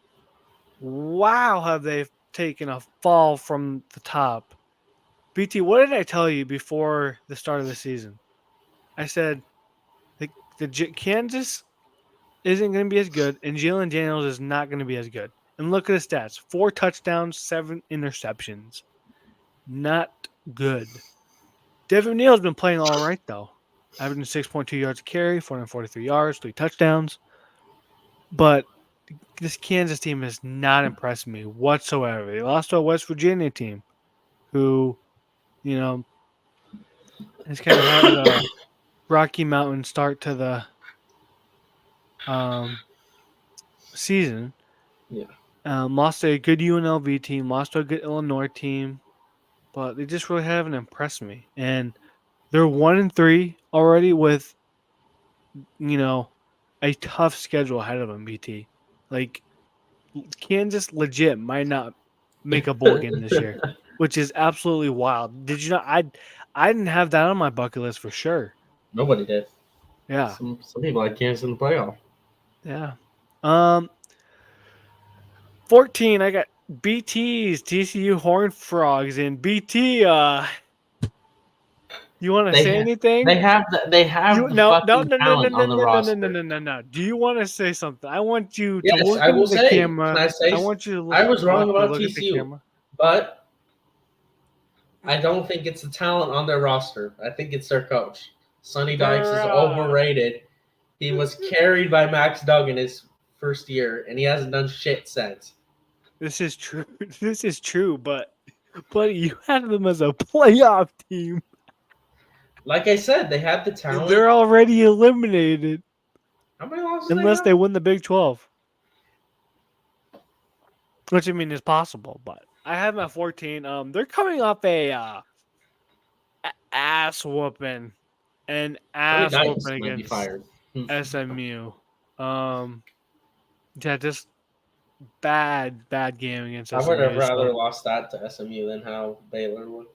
Wow, have they taken a fall from the top? BT, what did I tell you before the start of the season? I said Kansas isn't going to be as good, and Jalen Daniels is not going to be as good. And look at the stats: 4 touchdowns, 7 interceptions. Not good. Devin Neal's been playing all right, though. Averaging 6.2 yards a carry, 443 yards, 3 touchdowns. But this Kansas team has not impressed me whatsoever. They lost to a West Virginia team who, has kind of had a Rocky Mountain start to the season. Yeah. Lost to a good UNLV team, lost to a good Illinois team. But they just really haven't impressed me. And they're 1-3 already with, a tough schedule ahead of them, BT. Like, Kansas legit might not make a bowl game this year, which is absolutely wild. Did you know? I didn't have that on my bucket list for sure. Nobody did. Yeah. Some people like Kansas in the playoff. Yeah. 14, I got BT's TCU Horned Frogs and BT. You want to say anything? They have fucking talent on the roster. No. Do you want to say something? I want you to yes, look I will into the say. camera. Can I say? I want you to look. I was wrong about look TCU, but I don't think it's the talent on their roster. I think it's their coach. Sonny Dykes is overrated. He was carried by Max Duggan his first year, and he hasn't done shit since. This is true. This is true, but you had them as a playoff team. Like I said, they had the talent. They're already eliminated. How many losses? Unless they win the Big 12. Which, is possible, but I have them at 14. They're coming off a ass whooping. An ass whooping against SMU. Just bad game against SMU. I would have rather lost that to SMU than how Baylor would.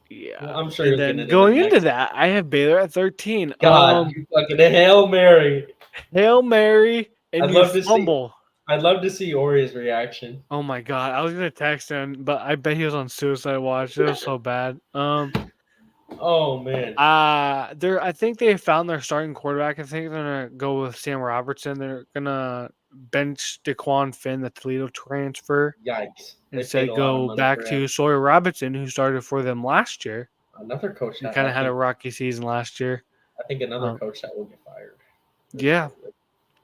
Yeah, well, I'm sure. And then going into that, I have Baylor at 13. God, you fucking Hail Mary! Hail Mary, and you fumble. I'd love to see Ori's reaction. Oh my God, I was gonna text him, but I bet he was on suicide watch. It was so bad. Oh man. I think they found their starting quarterback. I think they're gonna go with Sam Robertson. They're gonna bench DeQuan Finn, the Toledo transfer. Yikes! Instead, go back to Sawyer Robinson, who started for them last year. Another coach that kind of had a rocky season last year. I think another coach that will get fired. Yeah.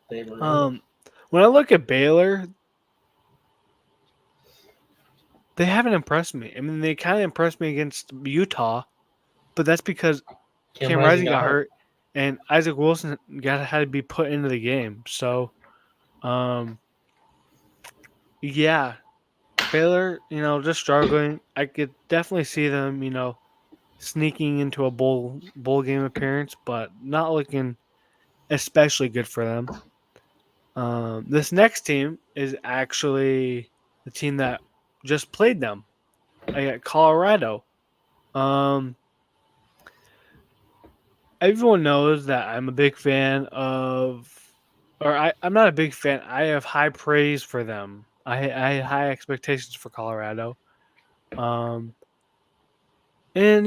When I look at Baylor, they haven't impressed me. I mean, they kind of impressed me against Utah, but that's because Cam Cam Rising Rising got got hurt. hurt and Isaac Wilson had to be put into the game. So, um, yeah, Baylor, just struggling. I could definitely see them, sneaking into a bowl game appearance, but not looking especially good for them. This next team is actually the team that just played them. I got Colorado. Um, Everyone knows that I'm a big fan of, or I'm not a big fan. I have high praise for them. I had high expectations for Colorado. Um, and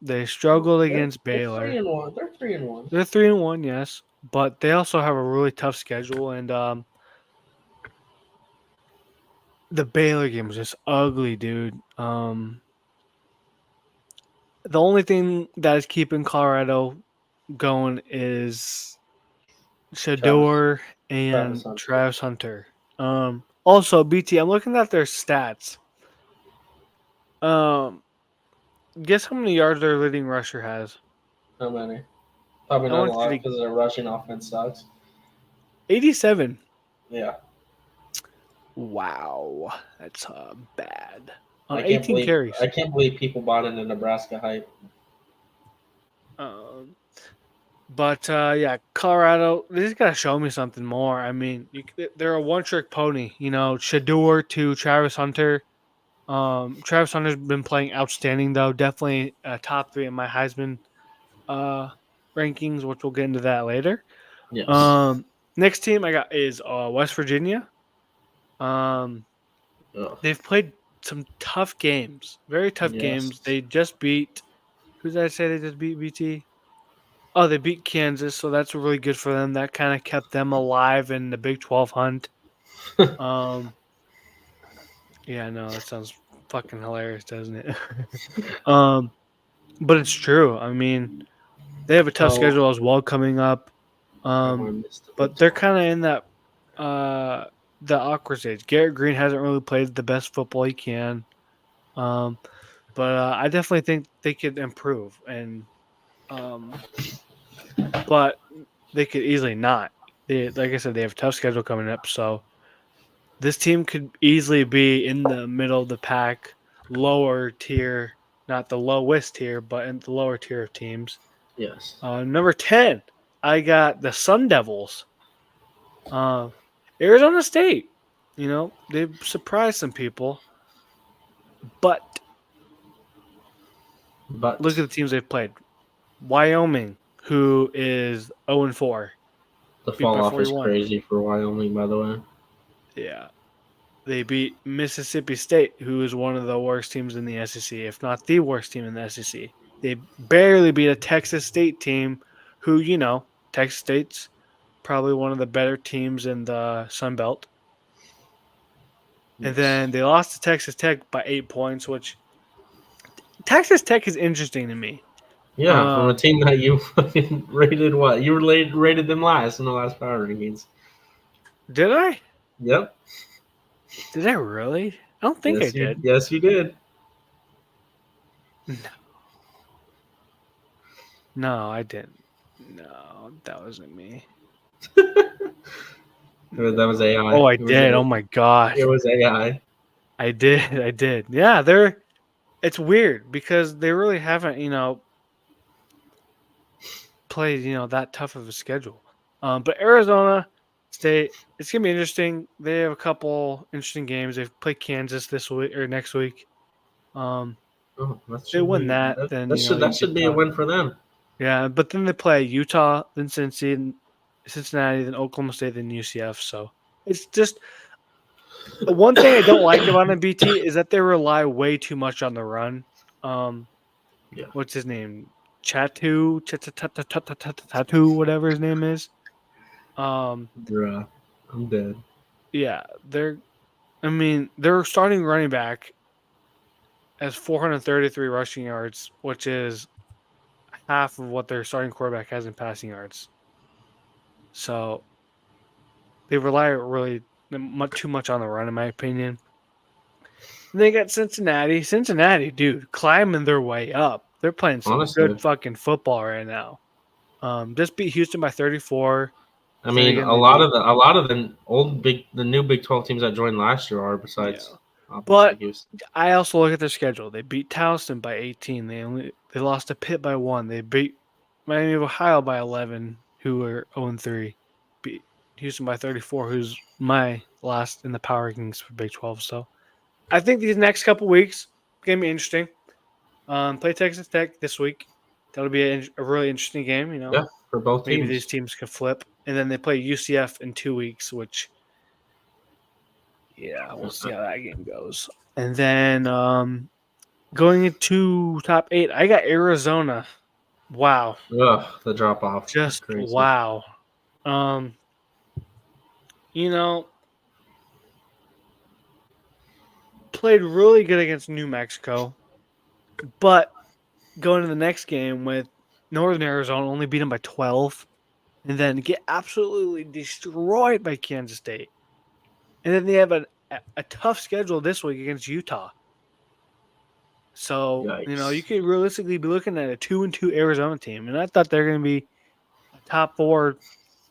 they struggled against They're three Baylor. and one. They're 3-1. They're 3-1, yes, but they also have a really tough schedule, and the Baylor game was just ugly, dude. The only thing that is keeping Colorado going is Travis Shador Travis and Hunter. Travis Hunter. Also, BT, I'm looking at their stats. Um, guess how many yards their leading rusher has? How many? Probably I not a want you lot to because their rushing offense sucks. 87. Yeah, Wow, that's bad. I can't 18 believe carries. I can't believe people bought into Nebraska hype. Um, but yeah, Colorado. They just gotta show me something more. I mean, they're a one-trick pony. Shador to Travis Hunter. Travis Hunter's been playing outstanding though. Definitely top three in my Heisman uh, rankings, which we'll get into that later. Yes. Um, Next team I got is West Virginia. Um, Ugh. they've played some tough games, very tough games. Yes. They just beat. Who did I say they just beat? BT. Oh, they beat Kansas, so that's really good for them. That kind of kept them alive in the Big 12 hunt. Um, yeah, no, that sounds fucking hilarious, doesn't it? um, but it's true. I mean, they have a tough Oh, schedule as well coming up. I want to Um, miss the Big but they're 12. kind of in that uh the awkward stage. Garrett Green hasn't really played the best football he can. Um, but I definitely think they could improve, and um, but they could easily not. Like I said, they have a tough schedule coming up, so this team could easily be in the middle of the pack, lower tier, not the lowest tier, but in the lower tier of teams. Yes. Number 10, I got the Sun Devils. Uh, Arizona State. They've surprised some people, but look But at the teams they've played. Wyoming, who is 0-4, the beat fall by off is 41. crazy for Wyoming, by the way. Yeah. They beat Mississippi State, who is one of the worst teams in the SEC, if not the worst team in the SEC. They barely beat a Texas State team, who, Texas State's probably one of the better teams in the Sun Belt. And Yes. then they lost to Texas Tech by 8 points, which Texas Tech is interesting to me. Yeah, from a team that you fucking rated what? You rated them last in the last power rankings. Did I? Yep. Did I really? I don't think I did. Yes you did. No, no, I didn't. No, that wasn't me. That was AI. Oh, I It was did. Oh my gosh. it was AI. I did. I did. Yeah, it's weird because they really haven't, played, that tough of a schedule. But Arizona State, it's gonna be interesting. They have a couple interesting games. They've played Kansas this week or next week. Um, Oh, they win that, then you that get should be a the win for them. yeah. But then they play Utah, then Cincinnati, then Oklahoma State, then UCF. So it's just one thing I don't like about MBT is that they rely way too much on the run. Um, Yeah. what's his name? Tattoo, whatever his name is. Bruh. I'm dead. Yeah, I mean, their starting running back has 433 rushing yards, which is half of what their starting quarterback has in passing yards. So they rely really too much on the run, in my opinion. And they got Cincinnati. Cincinnati, dude, climbing their way up. They're playing some Honestly. good fucking football right now. Just beat Houston by 34. I Then mean, again, a lot of the new Big 12 teams that joined last year are besides obviously But Houston. I also look at their schedule. They beat Towson by 18. They lost to Pitt by 1. They beat Miami of Ohio by 11, who are 0-3. Beat Houston by 34, who's my last in the power rankings for Big 12. So I think these next couple weeks gonna be interesting. Play Texas Tech this week. That'll be a really interesting game. Yeah, for both Maybe teams. these teams could flip, and then they play UCF in 2 weeks, which we'll see how that game goes. And then going into top 8, I got Arizona. Wow, Ugh, the drop off. just Crazy. wow. You know, played really good against New Mexico, but going to the next game with Northern Arizona, only beat them by 12, and then get absolutely destroyed by Kansas State. And then they have a tough schedule this week against Utah. So, Yikes. you could realistically be looking at a 2-2 Arizona team. And I thought they're going to be a top 4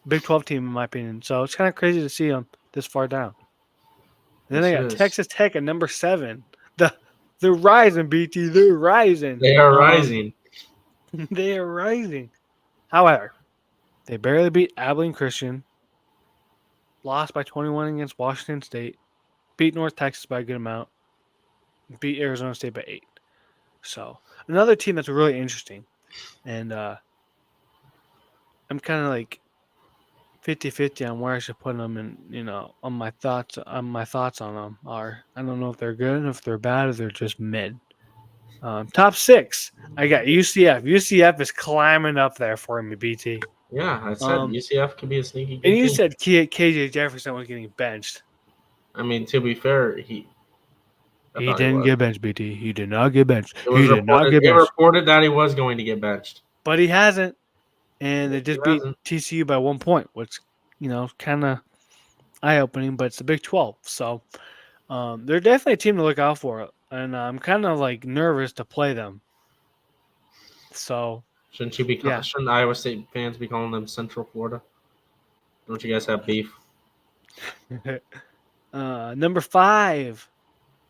Big 12 team, in my opinion. So it's kind of crazy to see them this far down. And then I got Texas Tech at number 7. They're rising, BT. They're rising. They are rising. They are rising. However, they barely beat Abilene Christian. Lost by 21 against Washington State. Beat North Texas by a good amount. Beat Arizona State by 8. So another team that's really interesting. And I'm kind of like 50-50 on where I should put them, and on my thoughts on them are, I don't know if they're good, if they're bad, or they're just mid. Top 6, I got UCF. UCF is climbing up there for me, BT. Yeah, I said UCF could be a sneaky good And you team. said KJ Jefferson was getting benched. I mean, to be fair, he didn't get benched, BT. He did not get benched. They reported that he was going to get benched, but he hasn't. And they just beat TCU by 1 point, which, kind of eye-opening, but it's the Big 12. So they're definitely a team to look out for. And I'm kind of like nervous to play them. So shouldn't Iowa State fans be calling them Central Florida? Don't you guys have beef? Number 5,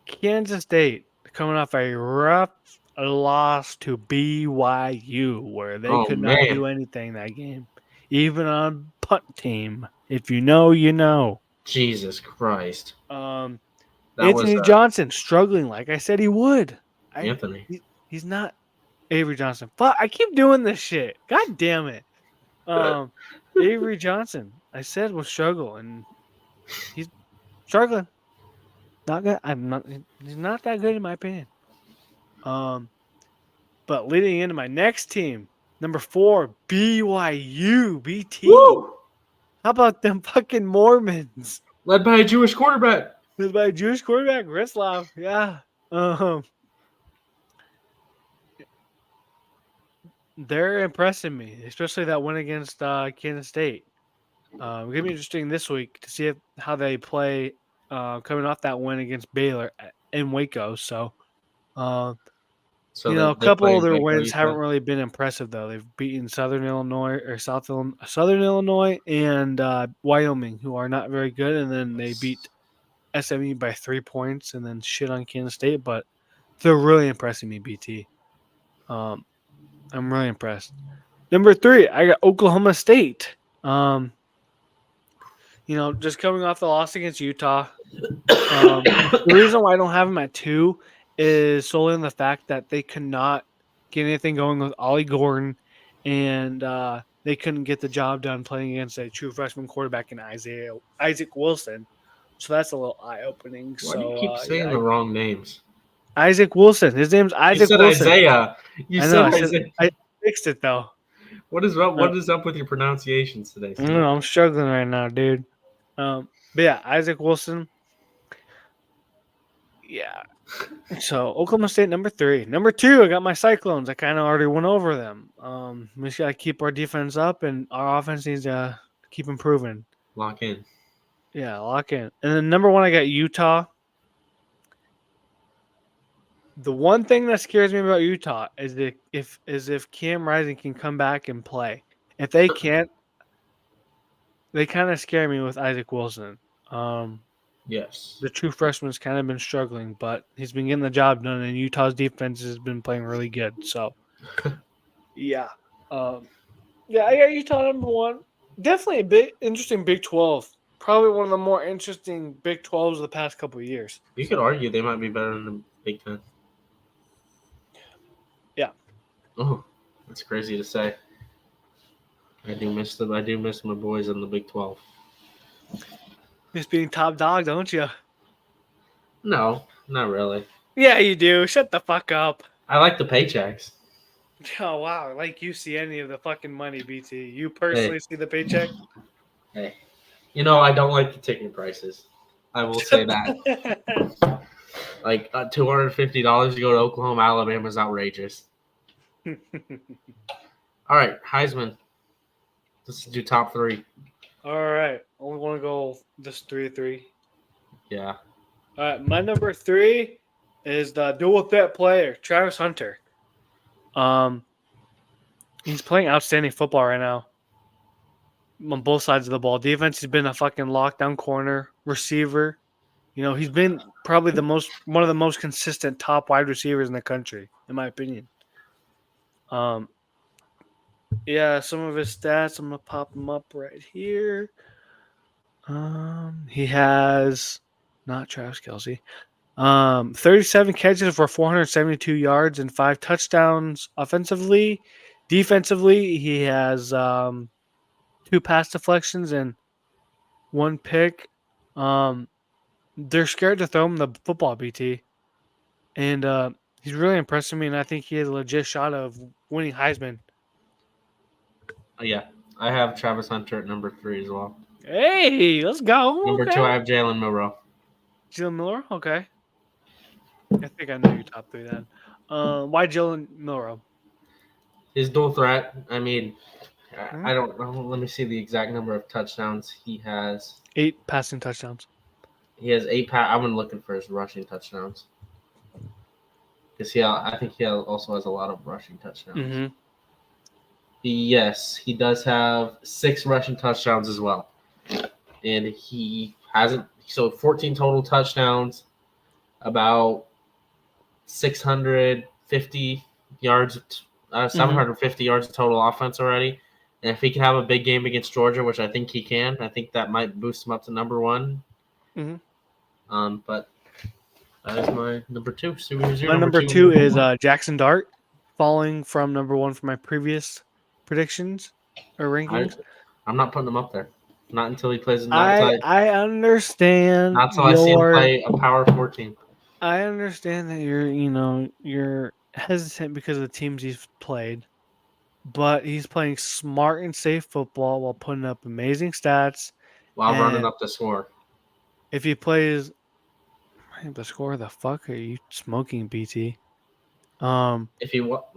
Kansas State, coming off a rough loss to BYU, where they could not do anything that game, even on punt team. If you know, you know. Jesus Christ. Anthony Johnson struggling like I said he would. He's not Avery Johnson. But I keep doing this shit. God damn it. Avery Johnson, I said, will struggle, and he's struggling. Not good. He's not that good in my opinion. But leading into my next team, number 4, BYU, BT. Woo! How about them fucking Mormons? Led by a Jewish quarterback. Rislov. Yeah. They're impressing me, especially that win against Kansas State. It's going to be interesting this week to see how they play coming off that win against Baylor in Waco. So a couple of their wins haven't really been impressive, though. They've beaten Southern Illinois and Wyoming, who are not very good, and then they beat SMU by 3 points and then shit on Kansas State. But they're really impressing me, BT. I'm really impressed. Number 3, I got Oklahoma State. Just coming off the loss against Utah. The reason why I don't have them at 2 is solely in the fact that they could not get anything going with Ollie Gordon, and they couldn't get the job done playing against a true freshman quarterback in Isaac Wilson. So that's a little eye-opening. Why do you keep saying the wrong names? Isaac Wilson. His name's Isaac Wilson. Isaiah. Isaiah. I fixed it, though. What is up with your pronunciations today, Steve? I'm struggling right now, dude. But yeah, Isaac Wilson. Yeah. So Oklahoma State, number 3. Number 2, I got my Cyclones. I kind of already went over them. We just got to keep our defense up, and our offense needs to keep improving. Lock in. Yeah, lock in. And then number 1, I got Utah. The one thing that scares me about Utah is if Cam Rising can come back and play. If they can't, they kind of scare me with Isaac Wilson. Yes. The true freshman's kind of been struggling, but he's been getting the job done, and Utah's defense has been playing really good. So, yeah, yeah, I got Utah number one. Definitely a big interesting Big 12. Probably one of the more interesting Big 12s of the past couple of years. You could argue they might be better than the Big Ten. Yeah. Oh, that's crazy to say. I do miss them. I do miss my boys in the Big 12. Miss being top dog, don't you? No, not really. Yeah, you do. Shut the fuck up. I like the paychecks. Oh wow, like you see any of the fucking money, BT. You personally see the paycheck? Hey, I don't like the ticket prices. I will say that. Like $250 to go to Oklahoma, Alabama is outrageous. All right, Heisman. Let's do top three. All right. Only want to go just 3-3. Yeah. All right, my number 3 is the dual threat player, Travis Hunter. He's playing outstanding football right now on both sides of the ball. Defense, he's been a fucking lockdown corner, receiver. He's been probably one of the most consistent top wide receivers in the country, in my opinion. Yeah, some of his stats, I'm gonna pop them up right here. He has not Travis Kelce. 37 catches for 472 yards and 5 touchdowns offensively. Defensively, he has 2 pass deflections and 1 pick. They're scared to throw him the football, BT. And he's really impressing me, and I think he has a legit shot of winning Heisman. Yeah, I have Travis Hunter at number 3 as well. Hey, let's go. Number 2, I have Jalen Milroe. Jalen Miller? Okay. I think I know your top 3 then. Why Jalen Milroe? His dual threat. I mean, I don't know. Let me see the exact number of touchdowns he has. 8 passing touchdowns. He has 8. I've been looking for his rushing touchdowns. Because I think he also has a lot of rushing touchdowns. Mm-hmm. Yes, he does have 6 rushing touchdowns as well. And he hasn't. So 14 total touchdowns, about 650 yards, 750 yards of total offense already. And if he can have a big game against Georgia, which I think he can, I think that might boost him up to number 1. Mm-hmm. But that is my number 2. So my number 2 is Jackson Dart, falling from number 1 for my previous predictions or rankings. I'm not putting him up there. Not until he plays. I understand. Not until I see him play a Power 4 team. I understand that you're hesitant because of the teams he's played, but he's playing smart and safe football while putting up amazing stats. While running up the score. If he plays the score, the fuck are you smoking, BT? If he what?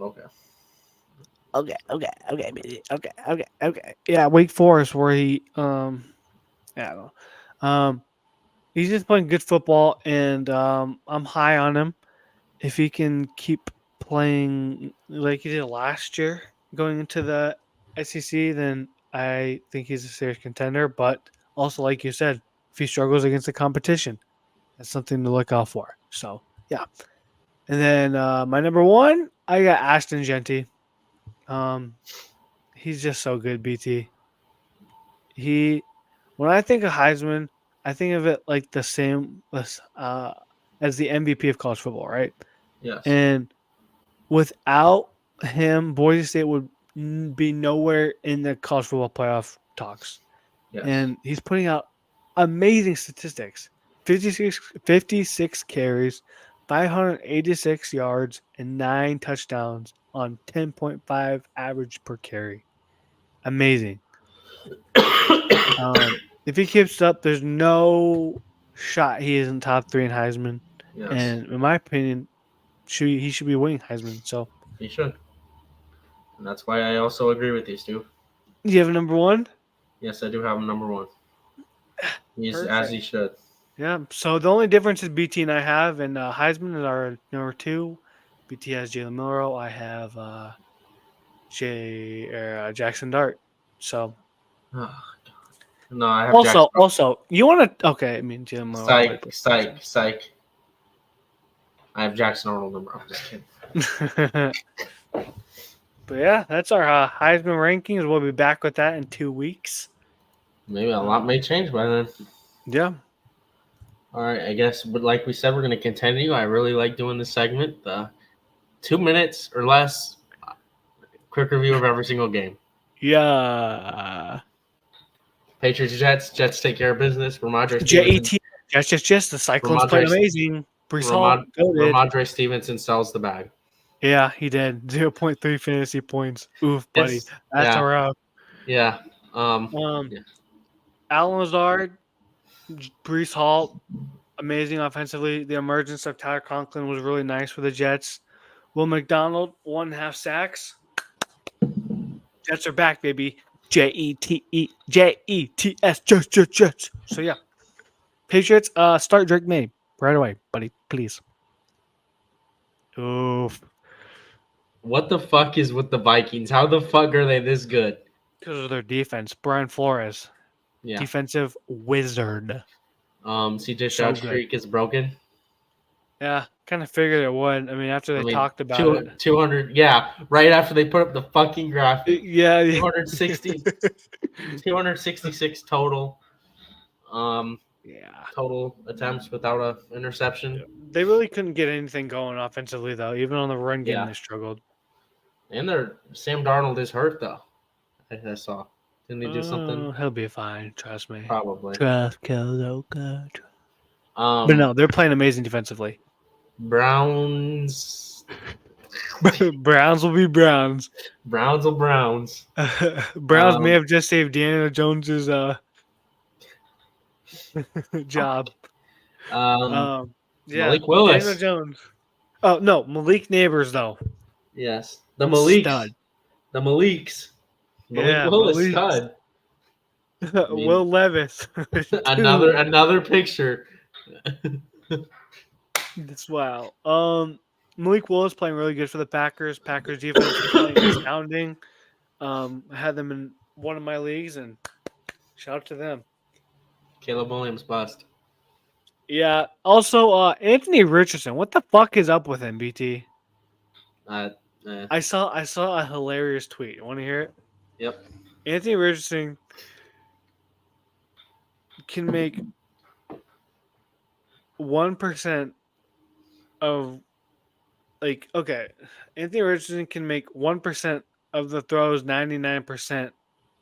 Okay. Okay. Yeah, Wake Forest, where he I don't know. He's just playing good football, and I'm high on him. If he can keep playing like he did last year, going into the SEC, then I think he's a serious contender. But also, like you said, if he struggles against the competition, that's something to look out for. So yeah. And then my number 1, I got Ashton Genty. He's just so good, BT. When I think of Heisman, I think of it like the same as the MVP of college football, right? Yes. And without him, Boise State would be nowhere in the college football playoff talks. Yes. And he's putting out amazing statistics. 56 carries, 586 yards, and 9 touchdowns on 10.5 average per carry. Amazing. If he keeps up, there's no shot he isn't top 3 in Heisman. Yes. And in my opinion, he should be winning Heisman. So he should. And that's why I also agree with you, Stu. You have a number 1? Yes, I do have him number 1. He's Perfect. as he should. Yeah. So the only difference is BT and I have, and Heisman is our number 2. BT has Jalen Milroe. I have Jackson Dart. So Oh, no, I have Jackson. also, you want to? Okay, I mean Jalen Milroe played. Psych. I have Jackson Arnold number. I'm just kidding. But yeah, that's our Heisman rankings. We'll be back with that in 2 weeks. Maybe a lot may change by then. Yeah. All right, I guess, but like we said, we're going to continue. I really like doing this segment. 2 minutes or less, quick review of every single game. Yeah. Patriots, Jets take care of business. Ramondre Jet. Just the Cyclones played amazing. Brees Hall, Ramondre Stevenson sells the bag. Yeah, he did. 0.3 fantasy points. Oof, buddy. That's a rough. Yeah. Alan Lazard, Brees Hall, amazing offensively. The emergence of Tyler Conklin was really nice for the Jets. Will McDonald, 1.5 sacks. Jets are back, baby. Jets. Jets. So yeah. Patriots, start Drake May right away, buddy. Please. Oof. What the fuck is with the Vikings? How the fuck are they this good? Because of their defense. Brian Flores. Yeah. Defensive wizard. CJ Stroud's streak is broken. Yeah, kind of figured it would. I mean, after they talked about it. 200, yeah, right after they put up the fucking graphic. Yeah. 266 total. Yeah. Total attempts without a interception. They really couldn't get anything going offensively, though. Even on the run game, they struggled. And Sam Darnold is hurt, though. I saw. Didn't he do something? He'll be fine. Trust me. Probably. Trust Keloka. But no, they're playing amazing defensively. Browns. Browns will be Browns. Browns will Browns. Browns may have just saved Daniel Jones's job. Yeah. Malik Willis. Daniel Jones. Oh no, Malik Neighbors though. Yes, the Maliks. Stud. The Maliks. Malik Willis stud. Will Levis. another picture. That's wow. Malik Willis playing really good for the Packers. Packers defense is playing astounding. I had them in one of my leagues, and shout out to them. Caleb Williams bust. Yeah. Also, Anthony Richardson. What the fuck is up with him, BT? I saw a hilarious tweet. Want to hear it? Yep. Anthony Richardson can make 1% of Anthony Richardson can make 1% of the throws 99%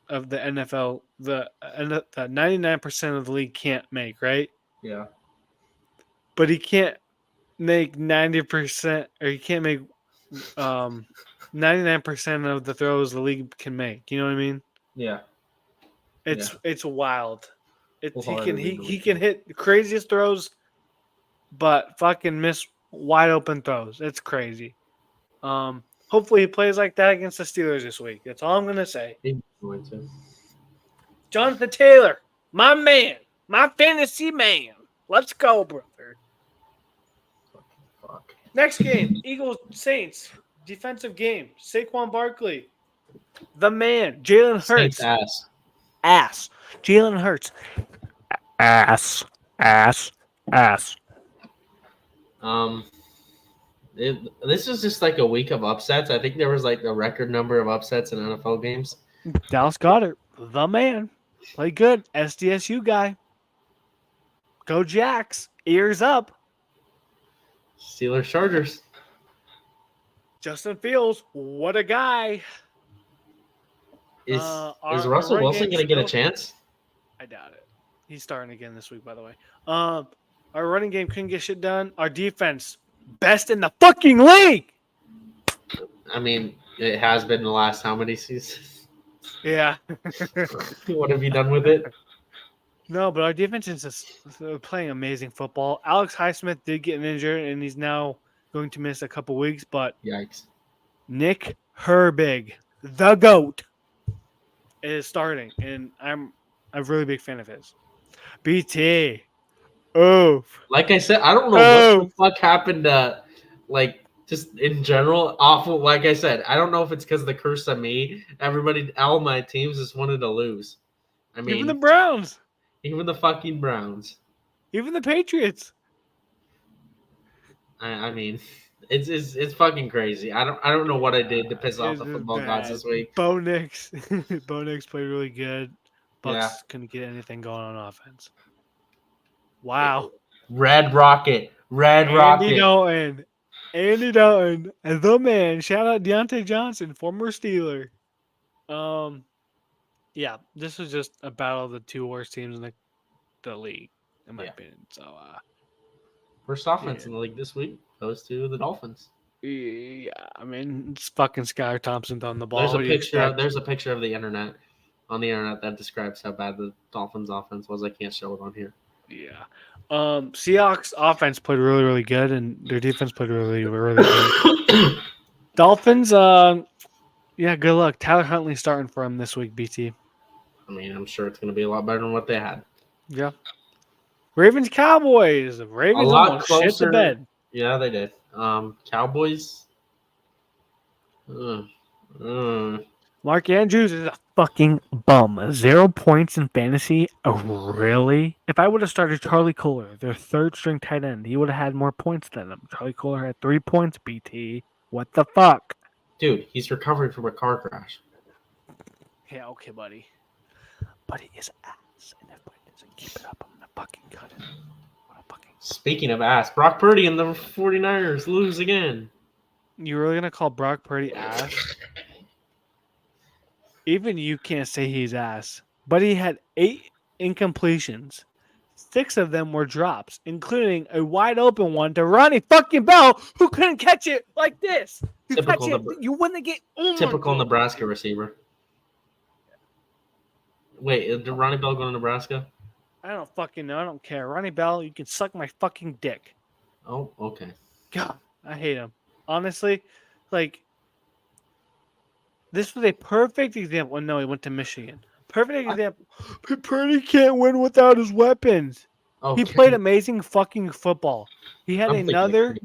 of the NFL. The 99% of the league can't make, right? Yeah. But he can't make 90%, or he can't make 99% of the throws the league can make. You know what I mean? Yeah. It's wild. He can hit the craziest throws, but fucking miss wide open throws. It's crazy. Hopefully he plays like that against the Steelers this week. That's all I'm gonna say. He's going to. Jonathan Taylor, my man, my fantasy man. Let's go, brother. Fuck. Next game, Eagles Saints. Defensive game. Saquon Barkley. The man. Jalen Hurts. Saints ass. Jalen Hurts. Ass. This is just like a week of upsets. I think there was like a record number of upsets in NFL games. Dallas Goedert, the man. Play good. SDSU guy. Go Jacks. Ears up. Steelers Chargers. Justin Fields, what a guy. Is Russell Wilson going to get a chance? I doubt it. He's starting again this week, by the way. Our running game couldn't get shit done. Our defense, best in the fucking league. I mean, it has been the last how many seasons? Yeah. What have you done with it? No, but our defense is just playing amazing football. Alex Highsmith did get injured, and he's now going to miss a couple weeks. But yikes! Nick Herbig, the GOAT, is starting, and I'm a really big fan of his. BT, Like I said, I don't know what the fuck happened like just in general, awful. Like I said, I don't know if it's because of the curse of me. All my teams just wanted to lose. I mean, Even the Browns. Even the fucking Browns. Even the Patriots. I mean, it's fucking crazy. I don't know what I did to piss off the football gods this week. Bo Nix. Bo Nix played really good. Bucks Yeah. couldn't get anything going on offense. Wow. Red Rocket. Andy Dalton. Andy Dalton. The man. Shout out Deontay Johnson, former Steeler. Yeah, this was just a battle of the two worst teams in the league, in my opinion. So first offense in the league this week goes to the Dolphins. Yeah, I mean, it's fucking Skylar Thompson throwing the ball. There's a picture of the internet that describes how bad the Dolphins offense was. I can't show it on here. Yeah. Seahawks offense played really, really good, and their defense played really, really good. Dolphins, yeah, good luck. Tyler Huntley starting for him this week, BT. I mean, I'm sure it's going to be a lot better than what they had. Yeah. Ravens, Cowboys. Ravens almost shit the bed. Yeah, they did. Cowboys. Mark Andrews is a fucking bum. 0 points in fantasy. Oh, really? If I would have started Charlie Kohler, their third string tight end, he would have had more points than him. Charlie Kohler had 3 points, BT. What the fuck? Dude, he's recovering from a car crash. Yeah, okay, buddy. But he is ass. And if he doesn't keep it up, I'm going to fucking cut him. Speaking of ass, Brock Purdy and the 49ers lose again. You really going to call Brock Purdy ass? Even you can't say he's ass. But he had 8 incompletions. 6 of them were drops, including a wide open one to Ronnie fucking Bell, who couldn't catch it like this. You wouldn't get typical Nebraska receiver. Wait, did Ronnie Bell go to Nebraska? I don't fucking know. I don't care. Ronnie Bell, you can suck my fucking dick. Oh, okay. God, I hate him. Honestly, like, this was a perfect example. No, he went to Michigan. Perfect example. Purdy can't win without his weapons. Okay. He played amazing fucking football. He had another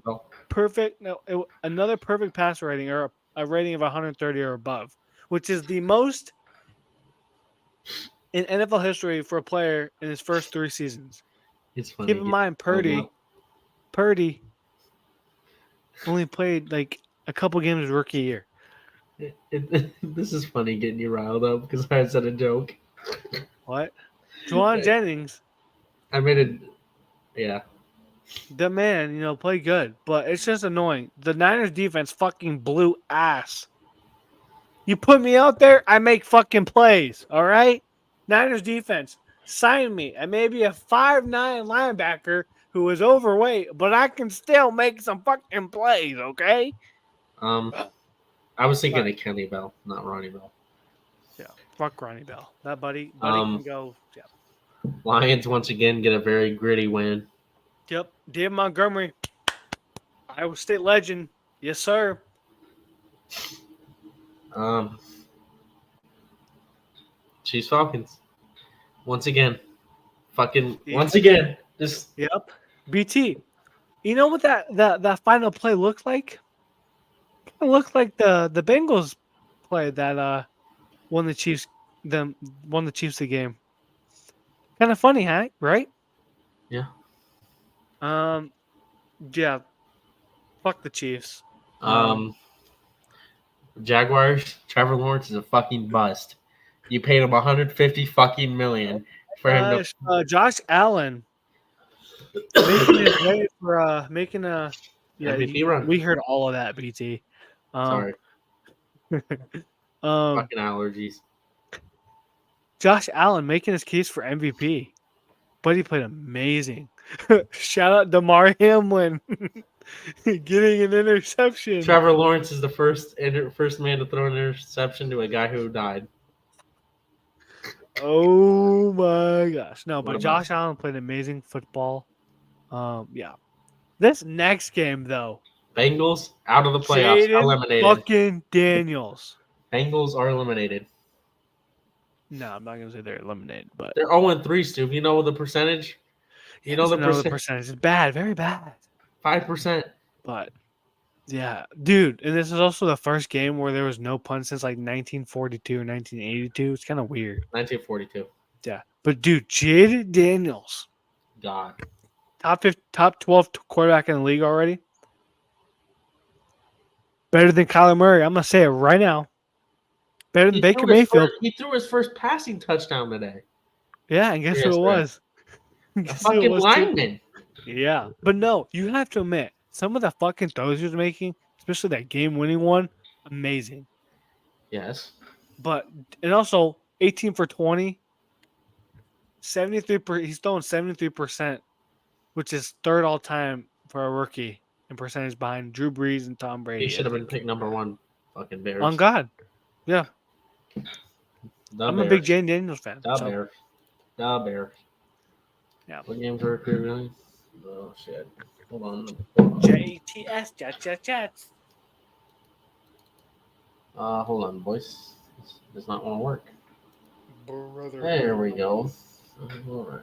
perfect pass rating, or a rating of 130 or above, which is the most in NFL history for a player in his first 3 seasons. It's funny. Keep in mind, Purdy only played like a couple games rookie year. This is funny getting you riled up because I said a joke. What? Juwan Jennings. I made it. Yeah. The man, played good, but it's just annoying. The Niners defense fucking blew ass. You put me out there, I make fucking plays, all right? Niners defense, sign me. I may be a 5'9" linebacker who is overweight, but I can still make some fucking plays, okay? I was thinking of Kenny Bell, not Ronnie Bell. Yeah, fuck Ronnie Bell. That buddy can go. Yeah. Lions once again get a very gritty win. Yep, Dave Montgomery, Iowa State legend. Yes, sir. Chiefs Falcons. Once again. Once again. Just yep. BT. You know what that final play looked like? It looked like the Bengals play that won the Chiefs the game. Kind of funny, huh? Right? Yeah. Yeah. Fuck the Chiefs. Jaguars, Trevor Lawrence is a fucking bust. You paid him $150 fucking million for him to Josh Allen making his way for making a MVP run. We heard all of that, BT. Sorry. Fucking allergies. Josh Allen making his case for MVP. But he played amazing. Shout out DeMar Hamlin getting an interception. Trevor Lawrence is the first man to throw an interception to a guy who died. Oh my gosh. No, but Josh Allen played amazing football. Yeah. This next game, though. Bengals out of the playoffs. Eliminated. Fucking Daniels. Bengals are eliminated. No, I'm not going to say they're eliminated, but they're 0-3, Stu. You know the percentage? You know the the percentage is bad, very bad. 5%. But yeah, dude, and this is also the first game where there was no punt since like 1942 or 1982. It's kind of weird. 1942. Yeah, but dude, Jaden Daniels, God. top 12 quarterback in the league already. Better than Kyler Murray. I'm gonna say it right now. Better than Baker Mayfield. He threw his first passing touchdown today. Yeah, and guess who Yes, it bro. was? A Guess who it fucking was too? lineman. Yeah, but no, you have to admit some of the fucking throws he was making, especially that game-winning one, amazing. Yes. But and also 18 for 20, 73%. He's throwing 73%, which is third all time for a rookie in percentage behind Drew Brees and Tom He Brady. should have been picked number 1. Fucking Bears. On God, yeah. I'm a big Jane Daniels fan. The So Bears. The Bears. yeah. What games are really? Oh shit. Hold on. JTS Jets. Hold on, boys. This does not want to work. Brother. There we go. All right.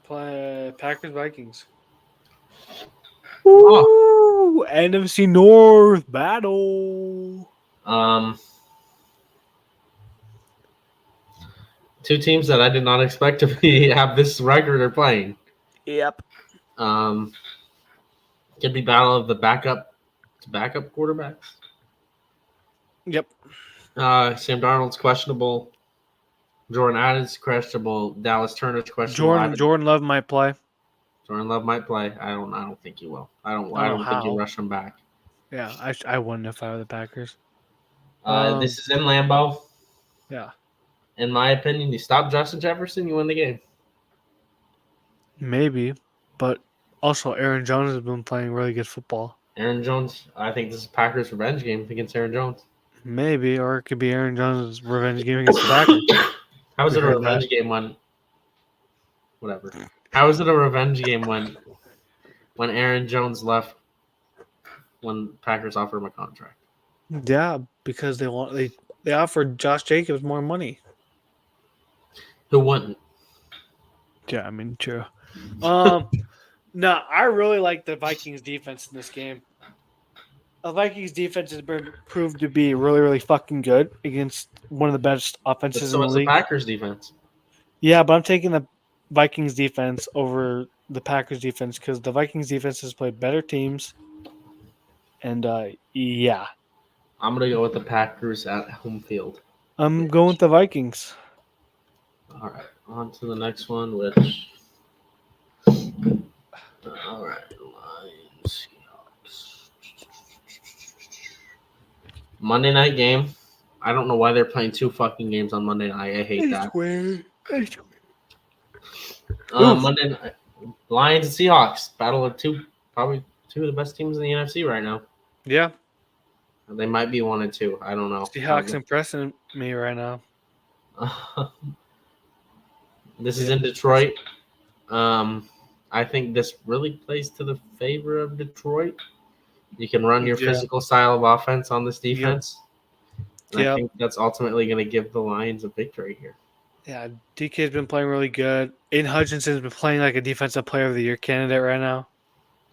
Play Packers Vikings. Oh. Ooh, NFC North battle. Two teams that I did not expect to have this record are playing. Yep. Could be battle of the backup quarterbacks. Yep. Sam Darnold's questionable. Jordan Adams questionable. Dallas Turner's questionable. Jordan Love might play. Jordan Love might play. I don't think he will. I don't think you rush him back. Yeah, I wouldn't if I were the Packers. This is in Lambeau. Yeah. In my opinion, you stop Justin Jefferson, you win the game. Maybe, but also Aaron Jones has been playing really good football. Aaron Jones, I think this is Packers' revenge game against Aaron Jones. Maybe, or it could be Aaron Jones' revenge game against the Packers. How is it a revenge game when? Whatever. How is it a revenge game when Aaron Jones left when Packers offered him a contract? Yeah, because they offered Josh Jacobs more money. Who wouldn't? Yeah, I mean, true. No, I really like the Vikings defense in this game. The Vikings defense has been proved to be really, really fucking good against one of the best offenses in the league. The Packers defense. Yeah, but I'm taking the Vikings defense over the Packers defense because the Vikings defense has played better teams. And yeah. I'm going to go with the Packers at home field. I'm going with the Vikings. All right. On to the next one, which... All right. Lions, Seahawks. Monday night game. I don't know why they're playing 2 fucking games on Monday night. I hate that. Monday night. Lions and Seahawks. Battle of probably two of the best teams in the NFC right now. Yeah. They might be 1 and 2. I don't know. Seahawks impressing me right now. This is in Detroit. I think this really plays to the favor of Detroit. You can run your physical style of offense on this defense. And I think that's ultimately going to give the Lions a victory here. Yeah, DK's been playing really good. Aiden Hutchinson's been playing like a defensive player of the year candidate right now.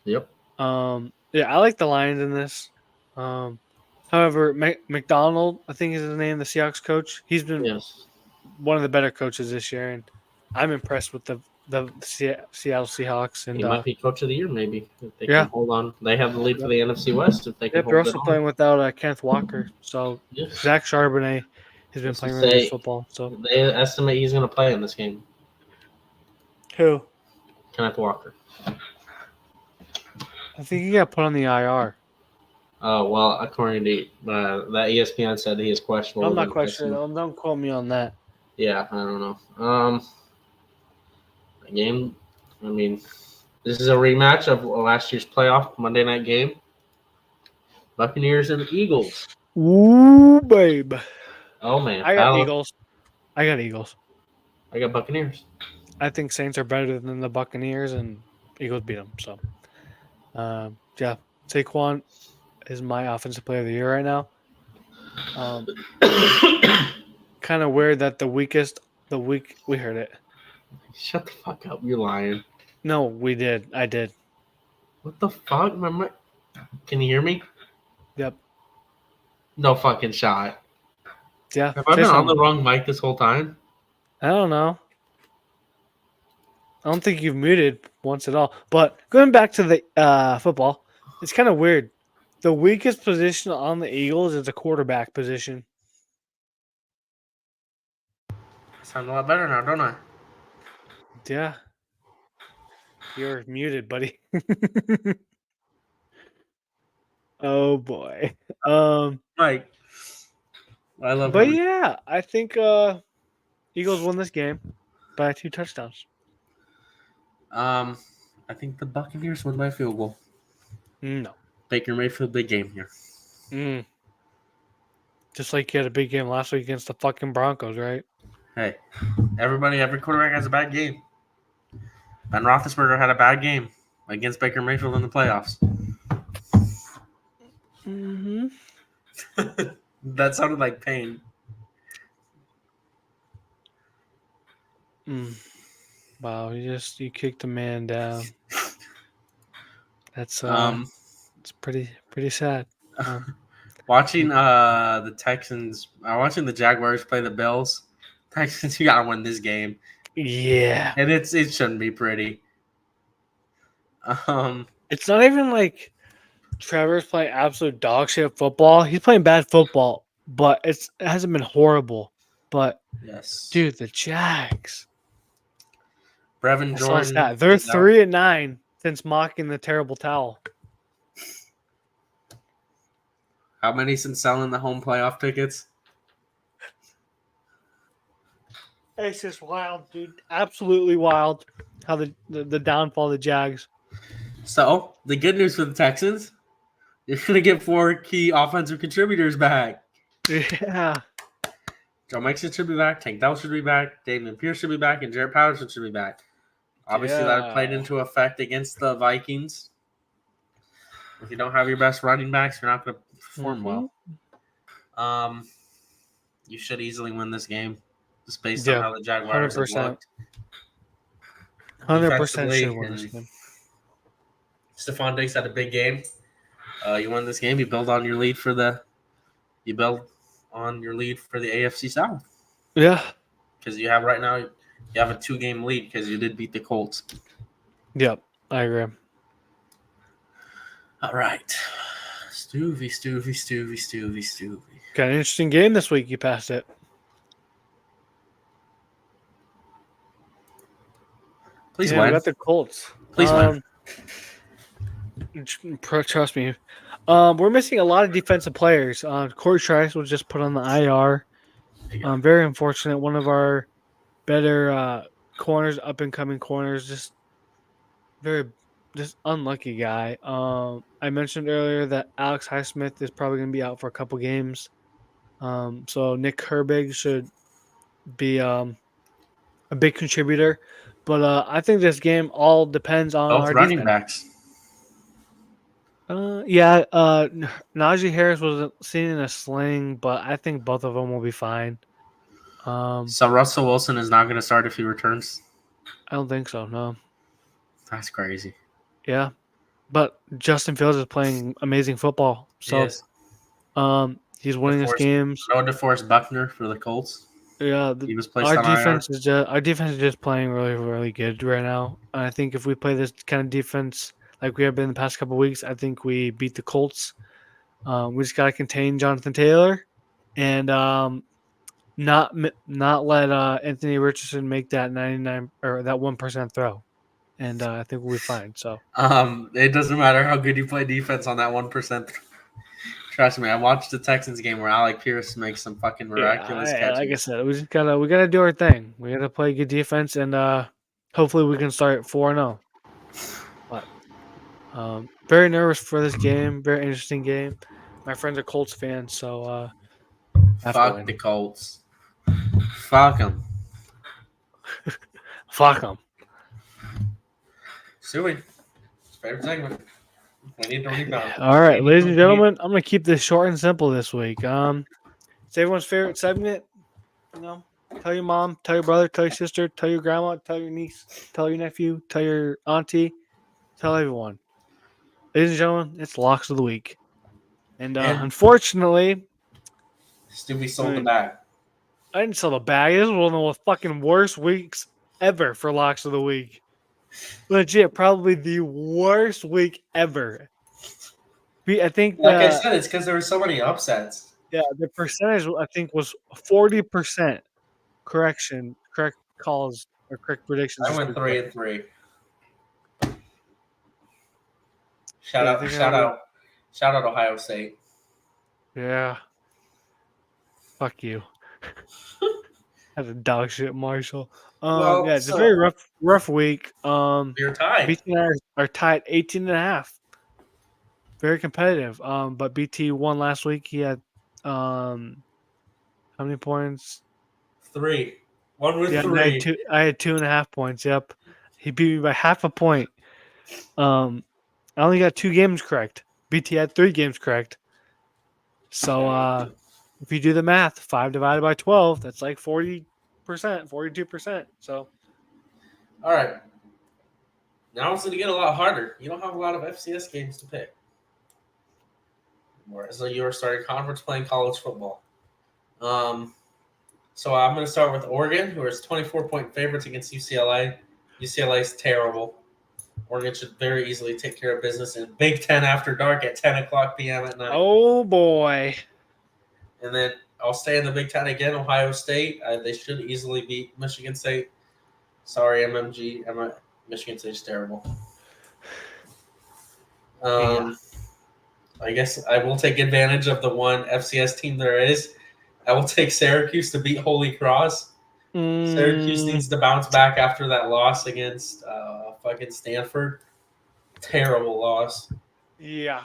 Yep. Yeah, I like the Lions in this. However, McDonald, I think is his name, the Seahawks coach. He's been one of the better coaches this year, and I'm impressed with the Seattle Seahawks. And he might be coach of the year, maybe. If they can hold on. They have the lead for the NFC West. If they can hold they're also playing without Kenneth Walker. So Zach Charbonnet has been playing really good football. So they estimate he's going to play in this game. Who? Kenneth Walker. I think he got put on the IR. Oh, well, according to that ESPN said he is questionable. I'm not quite sure, though. Don't quote me on that. Yeah, I don't know. Game, I mean, this is a rematch of last year's playoff Monday night game. Buccaneers and Eagles. Ooh, babe. Oh, man. I got Eagles. I got Buccaneers. I think Saints are better than the Buccaneers, and Eagles beat them. So, yeah, Saquon is my offensive player of the year right now. Kind of weird that we heard it. Shut the fuck up. You're lying. No, we did. I did. What the fuck? Can you hear me? Yep. No fucking shot. Yeah. Have I Say been on the something. wrong mic this whole time? I don't know. I don't think you've muted once at all. But going back to the football, it's kind of weird. The weakest position on the Eagles is the quarterback position. Sound a lot better now, don't I? Yeah. You're muted, buddy. Oh boy. Mike, I love But having. yeah, I think Eagles won this game by 2 touchdowns. I think the Buccaneers won by field goal. No. Baker Mayfield, big game here. Just like you had a big game last week against the fucking Broncos, right? Hey, every quarterback has a bad game. Ben Roethlisberger had a bad game against Baker Mayfield in the playoffs. Mm-hmm. That sounded like pain. Wow, you kicked a man down. That's it's pretty sad. Watching the Texans, watching the Jaguars play the Bills. Texans, you gotta win this game, Yeah. and it shouldn't be pretty. It's not even like Trevor's playing absolute dog shit football. He's playing bad football, but it hasn't been horrible. But Yes, dude, the Jags. Brevin I saw Jordan. that. They're 3-9 since mocking the terrible towel. How many since selling the home playoff tickets? It's just wild, dude. Absolutely wild. How the downfall of the Jags. So the good news for the Texans, you're gonna get 4 key offensive contributors back. Yeah. Joe Mixon should be back. Tank Dell should be back. David Pierce should be back, and Jared Patterson should be back. Obviously, that played into effect against the Vikings. If you don't have your best running backs, you're not going to perform well. You should easily win this game, just based on how the Jaguars have looked. 100% should win this game. Stephon Diggs had a big game. You win this game. You build on your lead for the. You build on your lead for the AFC South. Yeah. Because you have right now, you have a 2-game lead because you did beat the Colts. Yep, I agree. All right. Stewie. Got an interesting game this week. You passed it. Please win. We got the Colts. Please win. Trust me. We're missing a lot of defensive players. Corey Trice was just put on the IR. Very unfortunate. One of our better corners, up and coming corners, just unlucky guy. I mentioned earlier that Alex Highsmith is probably going to be out for a couple games. So Nick Herbig should be a big contributor. But I think this game all depends on both our running defense. backs. Najee Harris was seen in a sling, but I think both of them will be fine. So Russell Wilson is not going to start if he returns? I don't think so, no. That's crazy. Yeah. But Justin Fields is playing amazing football. So he's winning his games. No DeForest Buckner for the Colts. Yeah, he was placed our on defense IR. our defense is just playing really, really good right now. And I think if we play this kind of defense like we have been the past couple of weeks, I think we beat the Colts. We just got to contain Jonathan Taylor and not let Anthony Richardson make that 99 or that 1% throw, and I think we'll be fine. So it doesn't matter how good you play defense on that 1%. Trust me, I watched the Texans game where Alec Pierce makes some fucking miraculous catches. Like I said, we gotta do our thing. We gotta play good defense, and hopefully we can start 4-0. But very nervous for this game. Very interesting game. My friends are Colts fans, so fuck the Colts. Fuck them. Fuck them. Stewie, favorite segment. We need to rebound. All right, ladies and gentlemen, I'm gonna keep this short and simple this week. It's everyone's favorite segment. Tell your mom, tell your brother, tell your sister, tell your grandma, tell your niece, tell your nephew, tell your auntie, tell everyone. Ladies and gentlemen, it's locks of the week. And And unfortunately, Stewie I sold the mean, bag. I didn't sell the bag. This was one of the fucking worst weeks ever for locks of the week. Legit, probably the worst week ever. I think Like I said, it's because there were so many upsets. the percentage I think was 40% correct calls or correct predictions I this went week. 3-3. Yeah, I think I was. Shout out Ohio State. Yeah, fuck you. That's a dog shit, Marshall. Well, Yeah, it's a very so rough week. you're tied. BT and I are tied 18.5. Very competitive. But BT won last week. He had how many points? 3. One with Yeah, and 3. I had 2.5 points. Yep. He beat me by half a point. I only got 2 games correct. BT had 3 games correct. So if you do the math, 5 divided by 12, that's like 40%, 42%. So All right. Now it's going to get a lot harder. You don't have a lot of FCS games to pick. Whereas you were starting conference playing college football. So I'm going to start with Oregon, who is 24-point favorites against UCLA. UCLA is terrible. Oregon should very easily take care of business in Big Ten After Dark at 10 o'clock p.m. at night. oh boy. And then I'll stay in the Big Ten again, Ohio State. They should easily beat Michigan State. Sorry, MMG. Michigan State's terrible. Yeah. I guess I will take advantage of the one FCS team there is. I will take Syracuse to beat Holy Cross. Syracuse needs to bounce back after that loss against fucking Stanford. Terrible loss. Yeah.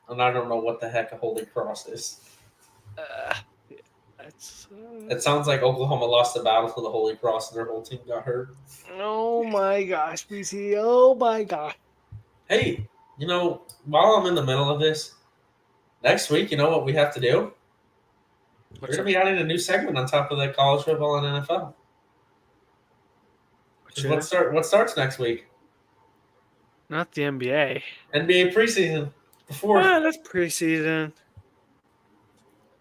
And I don't know what the heck a Holy Cross is. It sounds like Oklahoma lost the battle to the Holy Cross and their whole team got hurt. Oh my gosh, BC. Oh my gosh. Hey, while I'm in the middle of this, next week, you know what we have to do? We're going to be adding a new segment on top of the college football and NFL. What starts next week? Not the NBA. NBA preseason. That's preseason.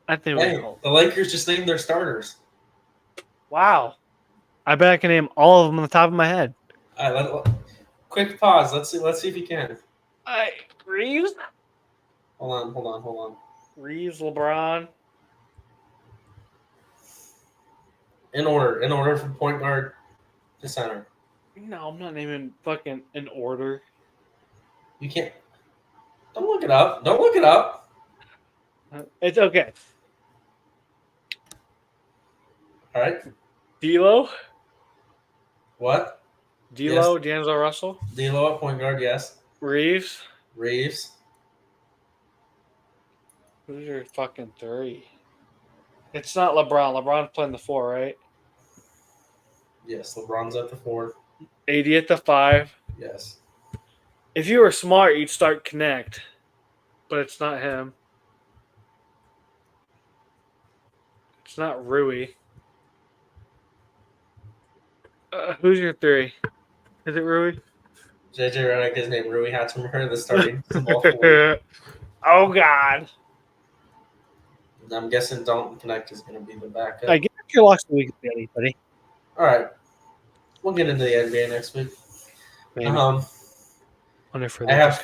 I think the Lakers just named their starters. Wow. I bet I can name all of them on the top of my head. All right, quick pause. Let's see if you can. Reeves? Hold on. Reeves, LeBron. In order from point guard to center. No, I'm not naming fucking in order. You can't. Don't look it up. It's okay. All right. D'Lo? What? D'Lo, Yes. D'Angelo Russell? D'Lo at point guard, yes. Reeves? Who's your fucking 3? It's not LeBron. LeBron's playing the 4, right? Yes, LeBron's at the 4. AD at the 5. Yes. If you were smart, you'd start Connect. But it's not him. It's not Rui. Who's your 3? Is it Rui? JJ Redick is named Rui Hachimura, the starting ball 4. Oh, God. I'm guessing Dalton Connect is going to be the backup. I guess your locks of the week, buddy. All right. We'll get into the NBA next week. Maybe. I have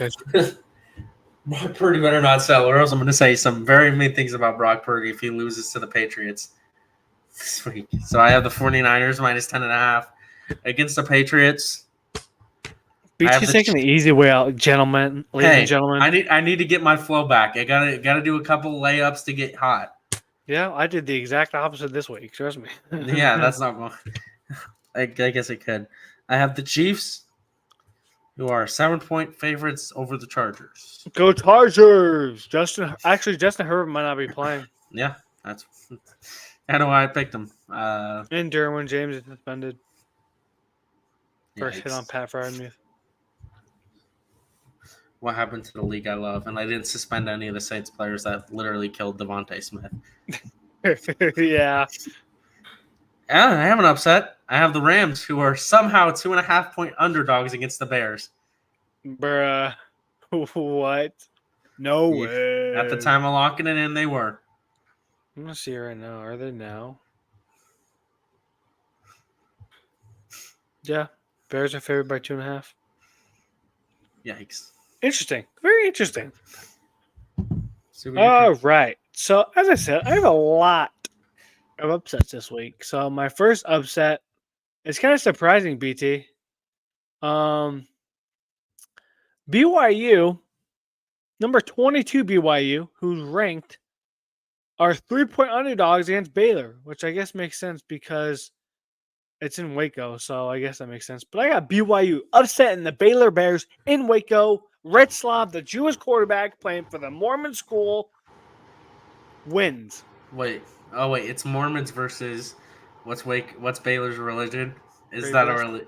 Brock Purdy better not sell, or else I'm going to say some very mean things about Brock Purdy if he loses to the Patriots this week. So I have the 49ers minus 10.5 against the Patriots. BT's taking the easy way out, gentlemen. Ladies and gentlemen. I need to get my flow back. I gotta do a couple layups to get hot. Yeah, I did the exact opposite this week. Trust me. Yeah, that's not going. I guess it could. I have the Chiefs, who are 7-point favorites over the Chargers. Go Chargers! Justin Herbert might not be playing. Yeah, that's kind of why I picked him. And Derwin James is suspended. First hit on Pat Freiermuth. What happened to the league I love, and I didn't suspend any of the Saints players that literally killed Devontae Smith. Yeah. Yeah, I have an upset. I have the Rams, who are somehow 2.5-point underdogs against the Bears. Bruh. What? No way. At the time of locking it in, they were. I'm gonna see right now. Are they now? Yeah. Bears are favored by 2.5. Yikes. Interesting. Very interesting. Super All right. So as I said, I have a lot of upsets this week. So my first upset is kind of surprising, BT. BYU, number 22 BYU, who's ranked, are 3-point underdogs against Baylor, which I guess makes sense because it's in Waco. So I guess that makes sense. But I got BYU upsetting the Baylor Bears in Waco. Red Slav, the Jewish quarterback playing for the Mormon school, wins. Wait. Oh, wait. It's Mormons versus what's Baylor's religion? Is Great that a West. religion?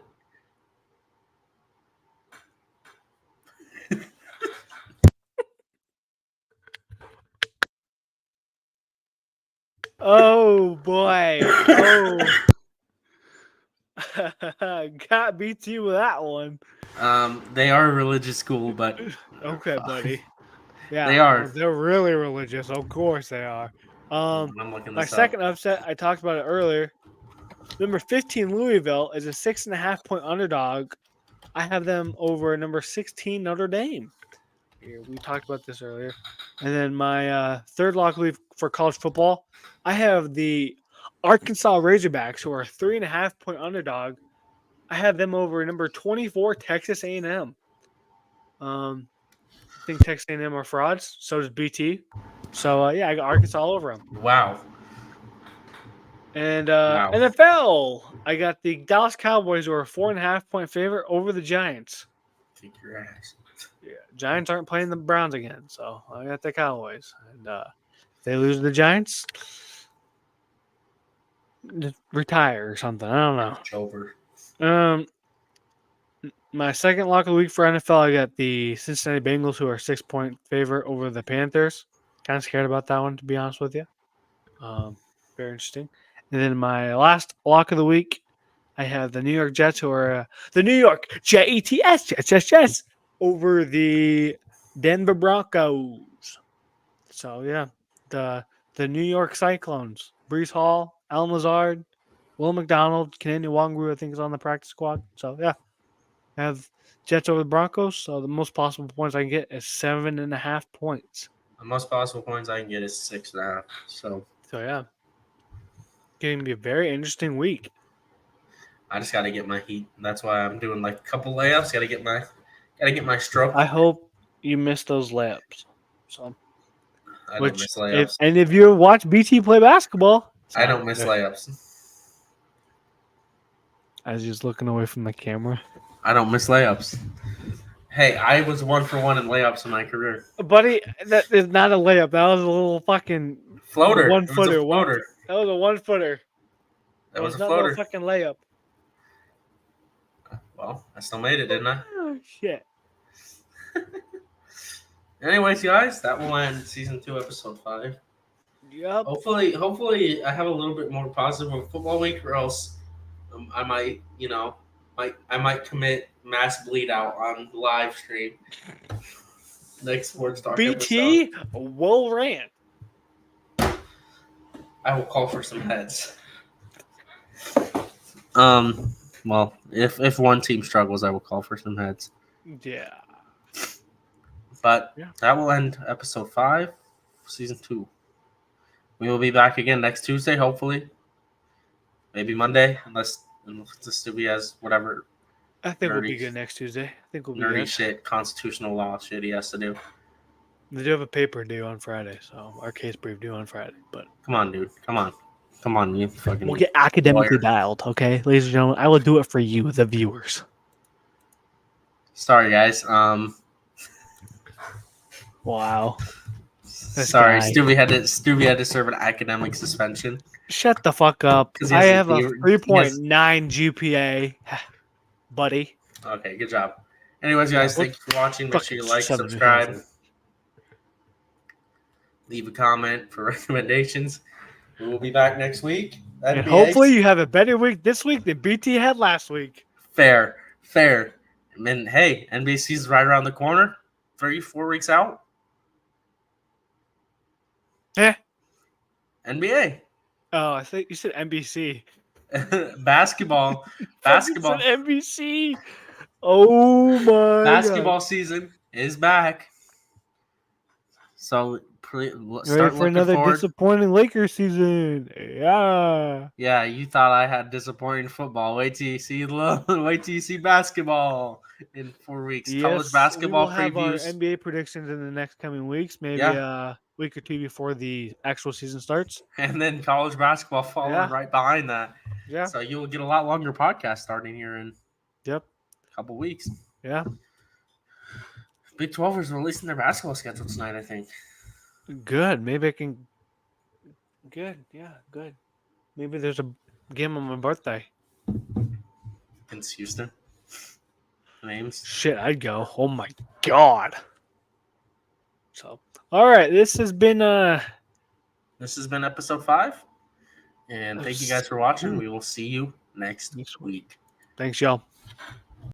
Oh boy. Oh. Got BT with that one. They are a religious school, but Okay, buddy. Yeah, they are. well, they're really religious. Of course they are. I'm looking My this second up. upset, I talked about it earlier. Number 15 Louisville is a 6.5-point underdog. I have them over number 16 Notre Dame. Here, we talked about this earlier. And then my third lock of the week for college football, I have the Arkansas Razorbacks, who are a 3.5-point underdog. I have them over number 24 Texas A&M. I think Texas A&M are frauds. So does BT. So yeah, I got Arkansas all over them. Wow. And Wow. NFL, I got the Dallas Cowboys, who are a 4.5-point favorite over the Giants. Kick your ass. Yeah, Giants aren't playing the Browns again, so I got the Cowboys. And if they lose to the Giants, just retire or something. I don't know. It's over. My second lock of the week for NFL, I got the Cincinnati Bengals, who are a 6-point favorite over the Panthers. Kind of scared about that one, to be honest with you. Very interesting. And then my last lock of the week, I have the New York Jets, who are the New York Jets, over the Denver Broncos. So yeah, the New York Cyclones, Brees Hall, Alan Lazard, Will McDonald, Kenny Wangru, I think is on the practice squad. So yeah, I have Jets over the Broncos. So the most possible points I can get is 7.5 points. The most possible points I can get is 6.5. So yeah, going to be a very interesting week. I just got to get my heat. That's why I'm doing like a couple layups. Got to get my stroke. I hope you missed those layups. So I don't miss layups. If you watch BT play basketball, I don't miss layups. I was just looking away from the camera. I don't miss layups. Hey, I was 1 for 1 in layups in my career. Buddy, that is not a layup. That was a little fucking floater. 1-footer. Floater. That was a 1-footer. That was a not floater. No fucking layup. Well, I still made it, didn't I? Oh, shit. Anyways, guys, that will end season 2, episode 5. Yep. Hopefully, I have a little bit more positive on football week, or else I might, I might commit mass bleed out on live stream. Next SportsTalk BT will rant. I will call for some heads. Well, if one team struggles, I will call for some heads. Yeah. But that will end episode 5, season 2. We will be back again next Tuesday, hopefully. Maybe Monday, unless the Stubby has whatever. I think we'll be good next Tuesday. I think we'll be nerdy good. shit, constitutional law shit he has to do. They do have a paper due on Friday, so our case brief due on Friday. But come on, dude, come on, you fucking. We'll get academically dialed, okay, ladies and gentlemen. I will do it for you, the viewers. Sorry, guys. Wow. Sorry, Stubby had to serve an academic suspension. Shut the fuck up. I have a 3.9 GPA, buddy. Okay, good job. Anyways, guys, thank you for watching. Make sure you like, subscribe, leave a comment for recommendations. We will be back next week. And NBA. hopefully you have a better week this week than BT had last week. Fair. I mean, hey, NBC's right around the corner. 3-4 weeks out. Eh. NBA. Oh, I think you said NBC. Basketball. Fucking said NBC. Oh my Basketball god. season is back. So Ready start for looking another forward. disappointing Lakers season. Yeah. Yeah, you thought I had disappointing football. Wait till you see basketball in 4 weeks. College Yes, we basketball will have our previews. NBA predictions in the next coming weeks, maybe Yeah. a week or two before the actual season starts. And then college basketball following Yeah. right behind that. Yeah. So you will get a lot longer podcast starting here in Yep. a couple weeks. Yeah. Big 12 is releasing their basketball schedule tonight, I think. Good. Maybe I can. Good. Yeah. Good. Maybe there's a game on my birthday. Against Houston. Names. Shit, I'd go. Oh my god. So, all right, this has been episode 5. And thank you guys for watching. We will see you next week. Thanks, y'all.